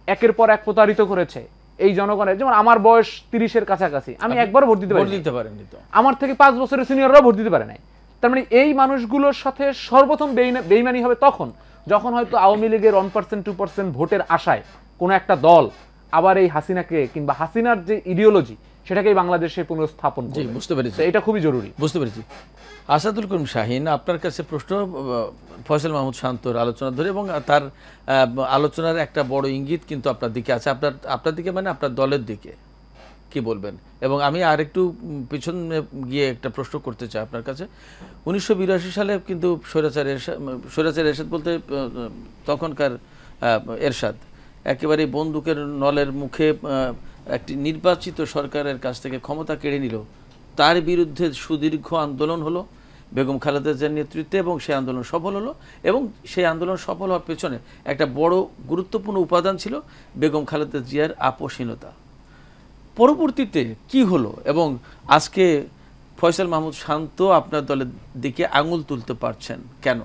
Speaker 3: একের পর এক প্রতারিত করেছে, এই জনগণের, যেমন আমার বয়স 30-এর কাছাকাছি, আমি একবারও ভোট দিতে পারিনি, আমার থেকে 5 বছরের সিনিয়ররাও ভোট দিতে পারে নাই। তার মানে এই মানুষগুলোর সাথে সর্বপ্রথম বেইমানি হবে তখন যখন হয়তো আওয়ামী লীগের 1% 2% ভোটের আশায় কোনো একটা দল আবার এই হাসিনাকে কিংবা হাসিনার যে ইডিওলজি সেটাকেই বাংলাদেশে পুনঃস্থাপন করবে।
Speaker 1: বুঝতে পেরেছি,
Speaker 3: এটা খুবই জরুরি।
Speaker 1: বুঝতে পেরেছি। আসাদুল করিম শাহীন, আপনার কাছে প্রশ্ন ফয়সাল মাহমুদ শান্তর আলোচনা ধরে, এবং তার আলোচনার একটা বড় ইঙ্গিত কিন্তু আপনার দিকে আছে, আপনার দিকে মানে আপনার দলের দিকে, কি বলবেন? এবং আমি আরেকটু পিছনে গিয়ে একটা প্রশ্ন করতে চাই আপনার কাছে। 1982 সালে কিন্তু স্বৈরাচার এরশাদ বলতে তখনকার এরশাদ একেবারে বন্দুকের নলের মুখে একটি নির্বাচিত সরকারের কাছ থেকে ক্ষমতা কেড়ে নিল। তার বিরুদ্ধে সুদীর্ঘ আন্দোলন হলো বেগম খালেদা জিয়ার নেতৃত্বে, এবং সেই আন্দোলন সফল হলো, এবং সেই আন্দোলন সফল হওয়ার পেছনে একটা বড় গুরুত্বপূর্ণ উপাদান ছিল বেগম খালেদা জিয়ার আপোষহীনতা। পরবর্তীতে কি হলো, এবং আজকে ফয়সাল মাহমুদ শান্ত আপনার দলের দিকে আঙুল তুলতে পারছেন কেন?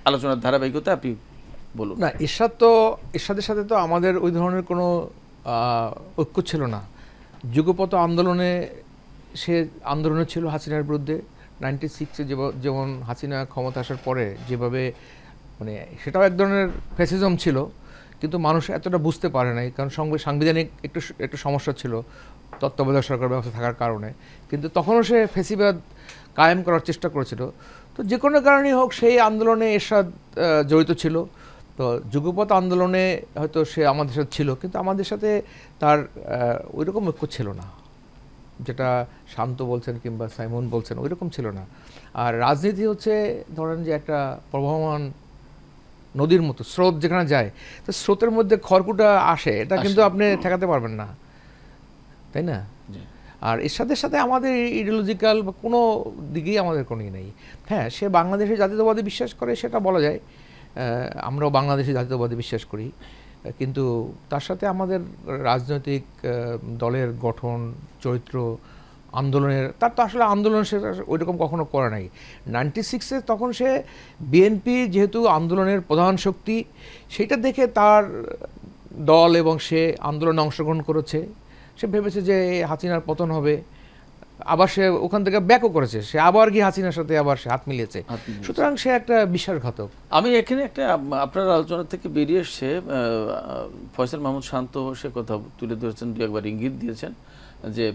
Speaker 1: আলোচনার ধারাবাহিকতা আপনি বলুন।
Speaker 2: না, এরশাদের সাথে তো আমাদের ওই ধরনের কোনো ঐক্য ছিল না। যুগপৎ আন্দোলনে ছিল হাসিনার বিরুদ্ধে। 96-এ যেমন হাসিনা ক্ষমতা আসার পরে যেভাবে, মানে সেটাও এক ধরনের ফ্যাসিজম ছিল, কিন্তু মানুষ এতটা বুঝতে পারে নাই, কারণ সাংবিধানিক একটু সমস্যা ছিল তত্ত্বাবধায়ক সরকার ব্যবস্থা থাকার কারণে। কিন্তু তখনও সে ফ্যাসিবাদ কায়েম করার চেষ্টা করেছিল। তো যে কোনো কারণেই হোক সেই আন্দোলনে এরশাদ জড়িত ছিল। তো যুগপৎ আন্দোলনে হয়তো সে আমাদের সাথে ছিল, কিন্তু আমাদের সাথে তার ওই রকম ঐক্য ছিল না, যেটা শান্ত বলছেন কিংবা সাইমন বলছেন, ওই রকম ছিল না। আর রাজনীতি হচ্ছে ধরেন যে একটা প্রবাহমান নদীর মতো, স্রোত যেখানে যায়, তো স্রোতের মধ্যে খড়কুটা আসে, এটা কিন্তু আপনি ঠেকাতে পারবেন না, তাই না? আর এর সাথে আমাদের ইডিওলজিক্যাল বা কোনো দিকেই আমাদের কোনো নেই। হ্যাঁ, সে বাংলাদেশের জাতীয়তাবাদী বিশ্বাস করে, সেটা বলা যায়, আমরাও বাংলাদেশি জাতীয়তাবাদী বিশ্বাস করি, কিন্তু তার সাথে আমাদের রাজনৈতিক দলের গঠন, চরিত্র, আন্দোলনের, তার তো আসলে আন্দোলন সে ওইরকম কখনো করে নাই। 96-এ তখন সে বিএনপি যেহেতু আন্দোলনের প্রধান শক্তি, সেটা দেখে তার দল এবং সে আন্দোলনে অংশগ্রহণ করেছে। সে ভেবেছে যে হাসিনার পতন হবে, আবার সে ওখান থেকে ব্যাকও করেছে, সে আবার গিয়ে হাসিনার সাথে আবার সে হাত মিলিয়েছে। সুতরাং সে একটা বিশ্বাসঘাতক।
Speaker 1: আমি এখানে একটা আপনার আলোচনা থেকে বেরিয়ে এসছে, ফয়সাল মাহমুদ শান্ত সে কথা তুলে ধরেছেন, দু একবার ইঙ্গিত দিয়েছেন যে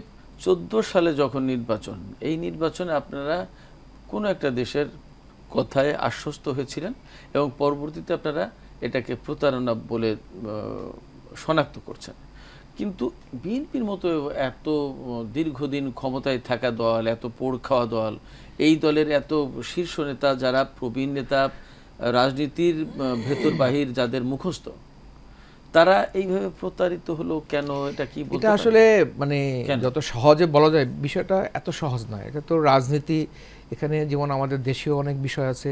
Speaker 1: 14 সালে যখন নির্বাচন, এই নির্বাচনে আপনারা কোনো একটা দেশের কথায় আশ্বস্ত হয়েছিলেন, এবং পরবর্তীতে আপনারা এটাকে প্রতারণা বলে শনাক্ত করছেন। কিন্তু বিএনপির মতো এত দীর্ঘদিন ক্ষমতায় থাকা দল, এত পোড় খাওয়া দল, এই দলের এত শীর্ষ নেতা যারা প্রবীণ নেতা, রাজনীতির ভেতর বাহির যাদের মুখস্থ, তারা এইভাবে প্রতারিত হলো কেন? এটা কি বলতে
Speaker 2: এটা আসলে মানে যত সহজে বলা যায়, বিষয়টা এত সহজ নয়। এটা তো রাজনীতি, এখানে যেমন আমাদের দেশীয় অনেক বিষয় আছে,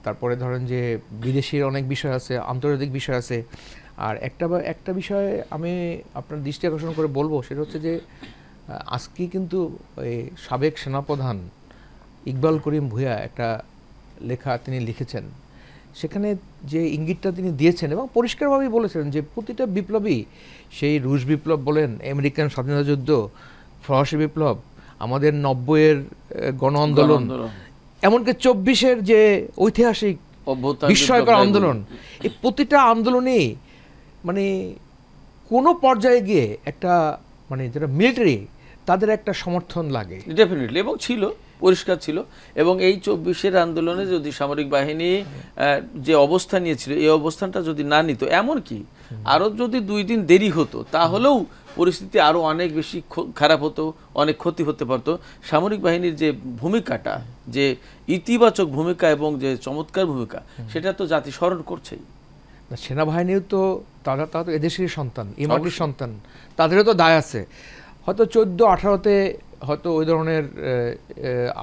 Speaker 2: তারপরে ধরেন যে বিদেশির অনেক বিষয় আছে, আন্তর্জাতিক বিষয় আছে। আর একটা বিষয় আমি আপনার দৃষ্টি আকর্ষণ করে বলবো, সেটা হচ্ছে যে আজকে কিন্তু এই সাবেক সেনাপ্রধান ইকবাল করিম ভূঁইয়া একটা লেখা তিনি লিখেছেন সেখানে যে ইঙ্গিতটা তিনি দিয়েছেন এবং পরিষ্কারভাবেই বলেছেন যে প্রতিটা বিপ্লবী, সেই রুশ বিপ্লব বলেন, আমেরিকান স্বাধীনতা যুদ্ধ, ফরাসি বিপ্লব, আমাদের 90-এর গণ আন্দোলন, এমনকি 24-এর যে ঐতিহাসিক বিস্ময়কর আন্দোলন, এই প্রতিটা আন্দোলনেই মানে কোনো পর্যায়ে গিয়ে একটা মানে যারা মিলিটারি তাদের একটা সমর্থন লাগে
Speaker 1: ডেফিনেটলি, এবং ছিল, পরিষ্কার ছিল। এবং এই 24-এর আন্দোলনে যদি সামরিক বাহিনী যে অবস্থান নিয়েছিল, এই অবস্থানটা যদি না নিত, এমনকি আরও যদি 2 দিন দেরি হতো, তাহলেও পরিস্থিতি আরও অনেক বেশি খারাপ হতো, অনেক ক্ষতি হতে পারতো। সামরিক বাহিনীর যে ভূমিকাটা, যে ইতিবাচক ভূমিকা এবং যে চমৎকার ভূমিকা, সেটা তো জাতি স্মরণ করছেই।
Speaker 2: সেনাবাহিনীও তো তারা তো এদেশের সন্তান, এই মাটির সন্তান, তাদেরও তো দায় আছে। হয়তো 14-18-তে হয়তো ওই ধরনের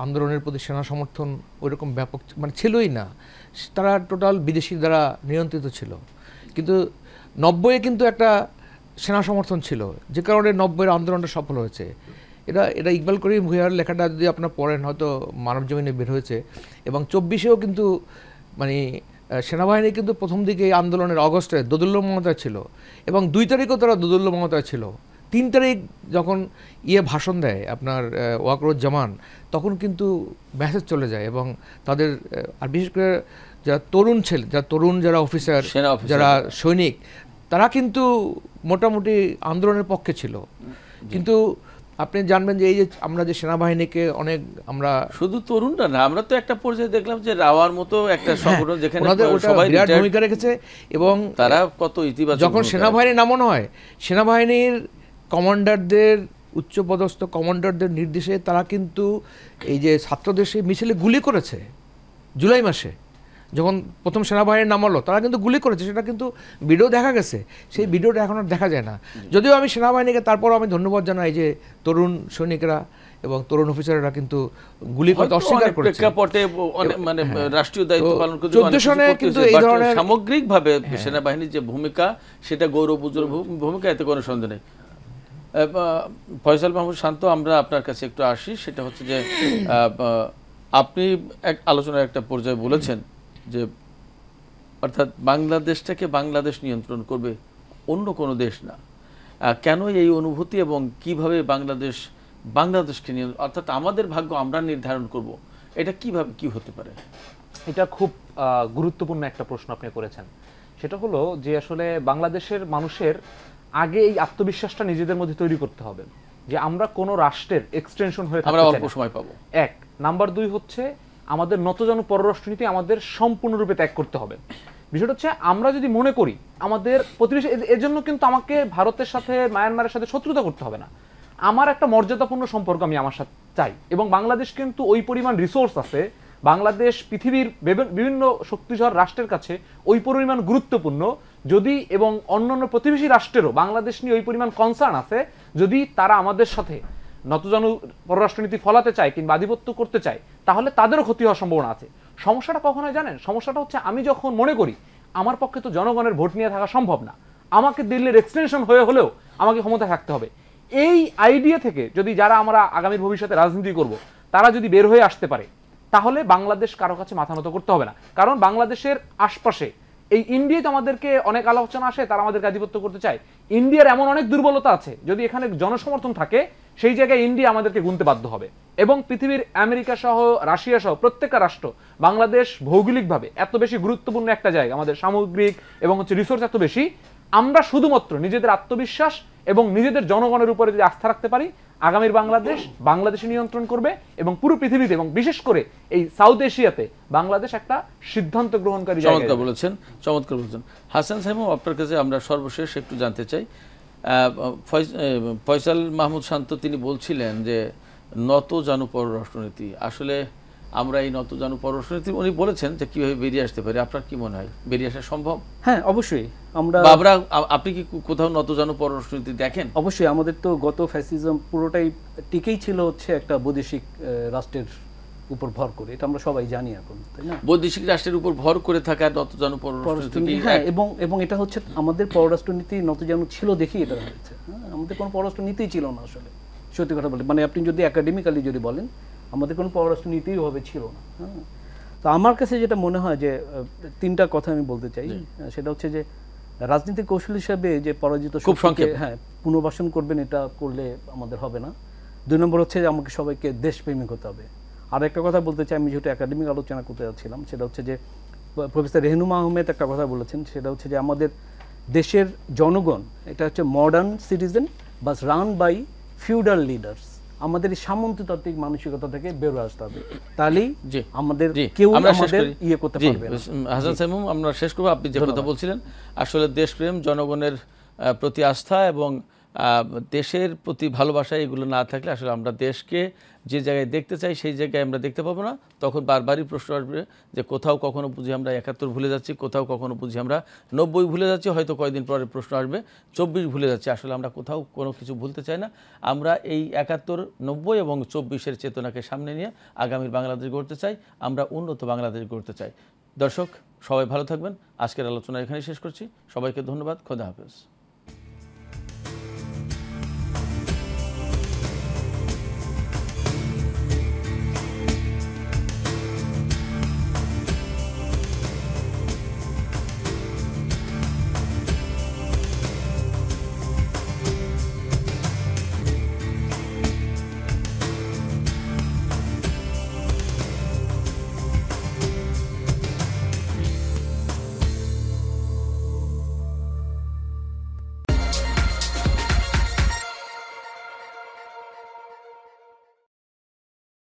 Speaker 2: আন্দোলনের প্রতি সেনা সমর্থন ওইরকম ব্যাপক মানে ছিলই না, তারা টোটাল বিদেশি দ্বারা নিয়ন্ত্রিত ছিল। কিন্তু 90-এ কিন্তু একটা সেনা সমর্থন ছিল, যে কারণে 90-এর আন্দোলনটা সফল হয়েছে। এটা ইকবাল করিম ভূঁইয়ার লেখাটা যদি আপনারা পড়েন, হয়তো মানব জমিনে বের হয়েছে। এবং 24-এও কিন্তু মানে সেনাবাহিনী কিন্তু প্রথম দিকে এই আন্দোলনের অগস্টে দোদুল্যমতায় ছিল, এবং 2 তারিখও তারা দোদুল্যমতায় ছিল। 3 তারিখ যখন ভাষণ দেয় আপনার ওয়াকরুজ্জামান, তখন কিন্তু মেসেজ চলে যায়। এবং তাদের আর বিশেষ করে যারা তরুণ যারা অফিসার, যারা সৈনিক, তারা কিন্তু মোটামুটি আন্দোলনের পক্ষে ছিল। কিন্তু আপনি জানবেন যে এই যে আমরা যে সেনাবাহিনীকে অনেক, আমরা
Speaker 1: শুধু তরুণরা না, আমরা তো একটা পর্যায়ে দেখলাম যে রাওয়ার মতো একটা সংগঠন যেখানে
Speaker 2: সবাই বিরাট ভূমিকা রেখেছে। এবং
Speaker 1: তারা কত ইতিবাচক,
Speaker 2: যখন সেনাবাহিনী নামানো হয়, সেনাবাহিনীর কমান্ডারদের, উচ্চপদস্থ কমান্ডারদের নির্দেশে তারা কিন্তু এই যে ছাত্রদের সেই মিছিলে গুলি করেছে। জুলাই মাসে যখন প্রথম সেনাবাহিনী নামালো, তারা কিন্তু গুলি করেছে, সেটা কিন্তু ভিডিও দেখা গেছে। সেই ভিডিওটা এখন আর দেখা যায় না। যদিও আমি সেনাবাহিনীকে তারপর আমি ধন্যবাদ জানাই যে তরুণ সৈনিকরা এবং তরুণ অফিসাররা কিন্তু গুলি করতে অস্বীকার করেছে।
Speaker 1: প্রেক্ষাপটে মানে রাষ্ট্রীয় দায়িত্ব পালন করতে
Speaker 2: 14 সনে কিন্তু এই ধরনের
Speaker 1: সামগ্রিকভাবে সেনাবাহিনীর যে ভূমিকা, সেটা গৌরব উজ্জ্বল ভূমিকা, এতে কোনো সন্দেহ নেই। ফয়সাল মাহমুদ শান্ত, আমরা আপনার কাছে একটু আসি। সেটা হচ্ছে যে আপনি এক আলোচনার একটা পর্যায়ে বলেছেন যে অর্থাৎ বাংলাদেশটাকে বাংলাদেশ নিয়ন্ত্রণ করবে, অন্য কোনো দেশ না। কেন এই অনুভূতি এবং কিভাবে বাংলাদেশকে নিয়ন্ত্রণ, অর্থাৎ আমাদের ভাগ্য আমরা নির্ধারণ করব, এটা কিভাবে কি হতে পারে?
Speaker 3: এটা খুব গুরুত্বপূর্ণ একটা প্রশ্ন আপনি করেছেন। সেটা হলো যে আসলে বাংলাদেশের মানুষের আগে এই আত্মবিশ্বাসটা নিজেদের মধ্যে তৈরি করতে হবে যে আমরা কোনো রাষ্ট্রের এক্সটেনশন হয়ে থাকতে চাই না।
Speaker 1: আমরা অল্প সময় পাবো,
Speaker 3: 1 নাম্বার 2 হচ্ছে আমাদের নতজানু পররাষ্ট্রনীতি আমাদের সম্পূর্ণরূপে ত্যাগ করতে হবে। বিষয়টা হচ্ছে আমরা যদি মনে করি আমাদের প্রতিবেশী, এর জন্য কিন্তু আমাকে ভারতের সাথে, মায়ানমারের সাথে শত্রুতা করতে হবে না। আমার একটা মর্যাদাপূর্ণ সম্পর্ক আমি আমার সাথে চাই, এবং বাংলাদেশ কিন্তু ওই পরিমাণ রিসোর্স আছে, বাংলাদেশ পৃথিবীর বিভিন্ন শক্তিধর রাষ্ট্রের কাছে ওই পরিমাণ গুরুত্বপূর্ণ, যদি এবং অন্যান্য প্রতিবেশী রাষ্ট্রেরও বাংলাদেশ নিয়ে ওই পরিমাণ কনসার্ন আছে, যদি তারা আমাদের সাথে নতজানু পররাষ্ট্রনীতি ফলাতে চায় কিংবা আধিপত্য করতে চায়, তাহলে তাদেরও ক্ষতি হওয়ার সম্ভাবনা আছে। সমস্যাটা কখন হয় জানেন? সমস্যাটা হচ্ছে আমি যখন মনে করি আমার পক্ষে তো জনগণের ভোট নিয়ে থাকা সম্ভব না, আমাকে দিল্লির এক্সটেনশন হয়ে হলেও আমাকে ক্ষমতায় থাকতে হবে, এই আইডিয়া থেকে যদি যারা আমরা আগামী ভবিষ্যতে রাজনীতি করব তারা যদি বের হয়ে আসতে পারে, তাহলে বাংলাদেশ কারো কাছে মাথা নত করতে হবে না। কারণ বাংলাদেশের আশপাশে এই ইন্ডিয়াতে আমাদেরকে অনেক আলোচনা আসে, তারা আমাদেরকে আধিপত্য করতে চায়। ইন্ডিয়ার এমন অনেক দুর্বলতা আছে, যদি এখানে জনসমর্থন থাকে সেই জায়গায় ইন্ডিয়া আমাদেরকে গুনতে বাধ্য হবে। এবং পৃথিবীর আমেরিকা সহ, রাশিয়া সহ প্রত্যেকটা রাষ্ট্র বাংলাদেশ ভৌগোলিকভাবে এত বেশি গুরুত্বপূর্ণ একটা জায়গা, আমাদের সামগ্রিক এবং রিসোর্স এত বেশি, আমরা শুধুমাত্র নিজেদের আত্মবিশ্বাস এবং নিজেদের জনগণের উপরে যদি আস্থা রাখতে পারি, আগামীর বাংলাদেশ নিয়ন্ত্রণ করবে এবং পুরো পৃথিবীতে এবং বিশেষ করে এই সাউথ এশিয়াতে বাংলাদেশ একটা সিদ্ধান্ত গ্রহণকারী জায়গা।
Speaker 1: চমৎকার বলেছেন। হাসান সাহেব, আপনার কাছে আমরা সর্বশেষ একটু জানতে চাই, ফয়সাল মাহমুদ শান্ত তিনি বলছিলেন যে নতজানু পররাষ্ট্রনীতি, আসলে আমরা এই নতজানু পররাষ্ট্রনীতি উনি বলেছেন যে কিভাবে বেরিয়ে আসতে পারি, আপনার কি মনে হয় বেরিয়ে আসা সম্ভব?
Speaker 4: হ্যাঁ, অবশ্যই।
Speaker 1: আপনি কি কোথাও নতজানু পররাষ্ট্রনীতি দেখেন?
Speaker 4: অবশ্যই। আমাদের তো গত ফ্যাসিজম পুরোটাই টিকেই ছিল হচ্ছে একটা বৈদেশিক রাষ্ট্রের উপর ভর করে, এটা আমরা সবাই জানি এখন, তাই না?
Speaker 1: বৈদেশিক রাষ্ট্রের উপর ভর করে থাকা নতজানু পররাষ্ট্রনীতি,
Speaker 4: হ্যাঁ, এবং এটা হচ্ছে আমাদের পররাষ্ট্রনীতি নতজানু ছিল দেখেই এটা হয়েছে। আমাদের কোনো পররাষ্ট্রনীতিই ছিল না আসলে, সত্যি কথা বলতে। মানে আপনি যদি একাডেমিক্যালি যদি বলেন, আমাদের কোনো পররাষ্ট্রনীতিই ভাবে ছিল না। তো আমার কাছে যেটা মনে হয় যে তিনটা কথা আমি বলতে চাই, সেটা হচ্ছে যে রাজনীতির কৌশল হিসাবে যে পরাজিত
Speaker 1: খুব
Speaker 4: শক্তিকে,
Speaker 1: সংক্ষেপে।
Speaker 4: হ্যাঁ, পুনর্বাসন করবেন, এটা করলে আমাদের হবে না। 2 নম্বর হচ্ছে যে আমাকে সবাইকে দেশপ্রেমিক হতে হবে। আর একটা কথা বলতে চাই, আমি যেহেতু একাডেমিক আলোচনা করতে যাচ্ছিলাম, সেটা হচ্ছে যে প্রফেসর রেহনুমা আহমেদ একটা কথা বলেছেন, সেটা হচ্ছে যে আমাদের দেশের জনগণ এটা হচ্ছে মডার্ন সিটিজেন বাস রান বাই ফিউডাল লিডার্স। আমাদের এই সামন্ততান্ত্রিক মানসিকতা থেকে বেরো আসতে হবে, তাহলেই
Speaker 1: জি,
Speaker 4: আমাদের
Speaker 1: জি,
Speaker 4: কেউ
Speaker 1: আমরা শেষ
Speaker 4: আমাদের
Speaker 1: করি।
Speaker 4: ইয়ে করতে
Speaker 1: জি,
Speaker 4: পারবে না।
Speaker 1: হাসান সাইমুম, আমরা শেষ করবো। আপনি যে কথা বলছিলেন, আসলে দেশপ্রেম, জনগণের প্রতি আস্থা এবং দেশের প্রতি ভালোবাসা, এগুলো না থাকলে আসলে আমরা দেশকে যে জায়গায় দেখতে চাই সেই জায়গায় আমরা দেখতে পাবো না। তখন বারবারই প্রশ্ন আসবে যে কোথাও কখনো বুঝি আমরা 71 ভুলে যাচ্ছি, কোথাও কখনো বুঝি আমরা 90 ভুলে যাচ্ছি, হয়তো কয়েকদিন পরে প্রশ্ন আসবে 24 ভুলে যাচ্ছি। আসলে আমরা কোথাও কোনো কিছু ভুলতে চাই না। আমরা এই 71, 90 এবং 24-এর চেতনাকে সামনে নিয়ে আগামীর বাংলাদেশ গড়তে চাই, আমরা উন্নত বাংলাদেশ গড়তে চাই। দর্শক সবাই ভালো থাকবেন। আজকের আলোচনা এখানেই শেষ করছি। সবাইকে ধন্যবাদ। খোদা হাফেজ।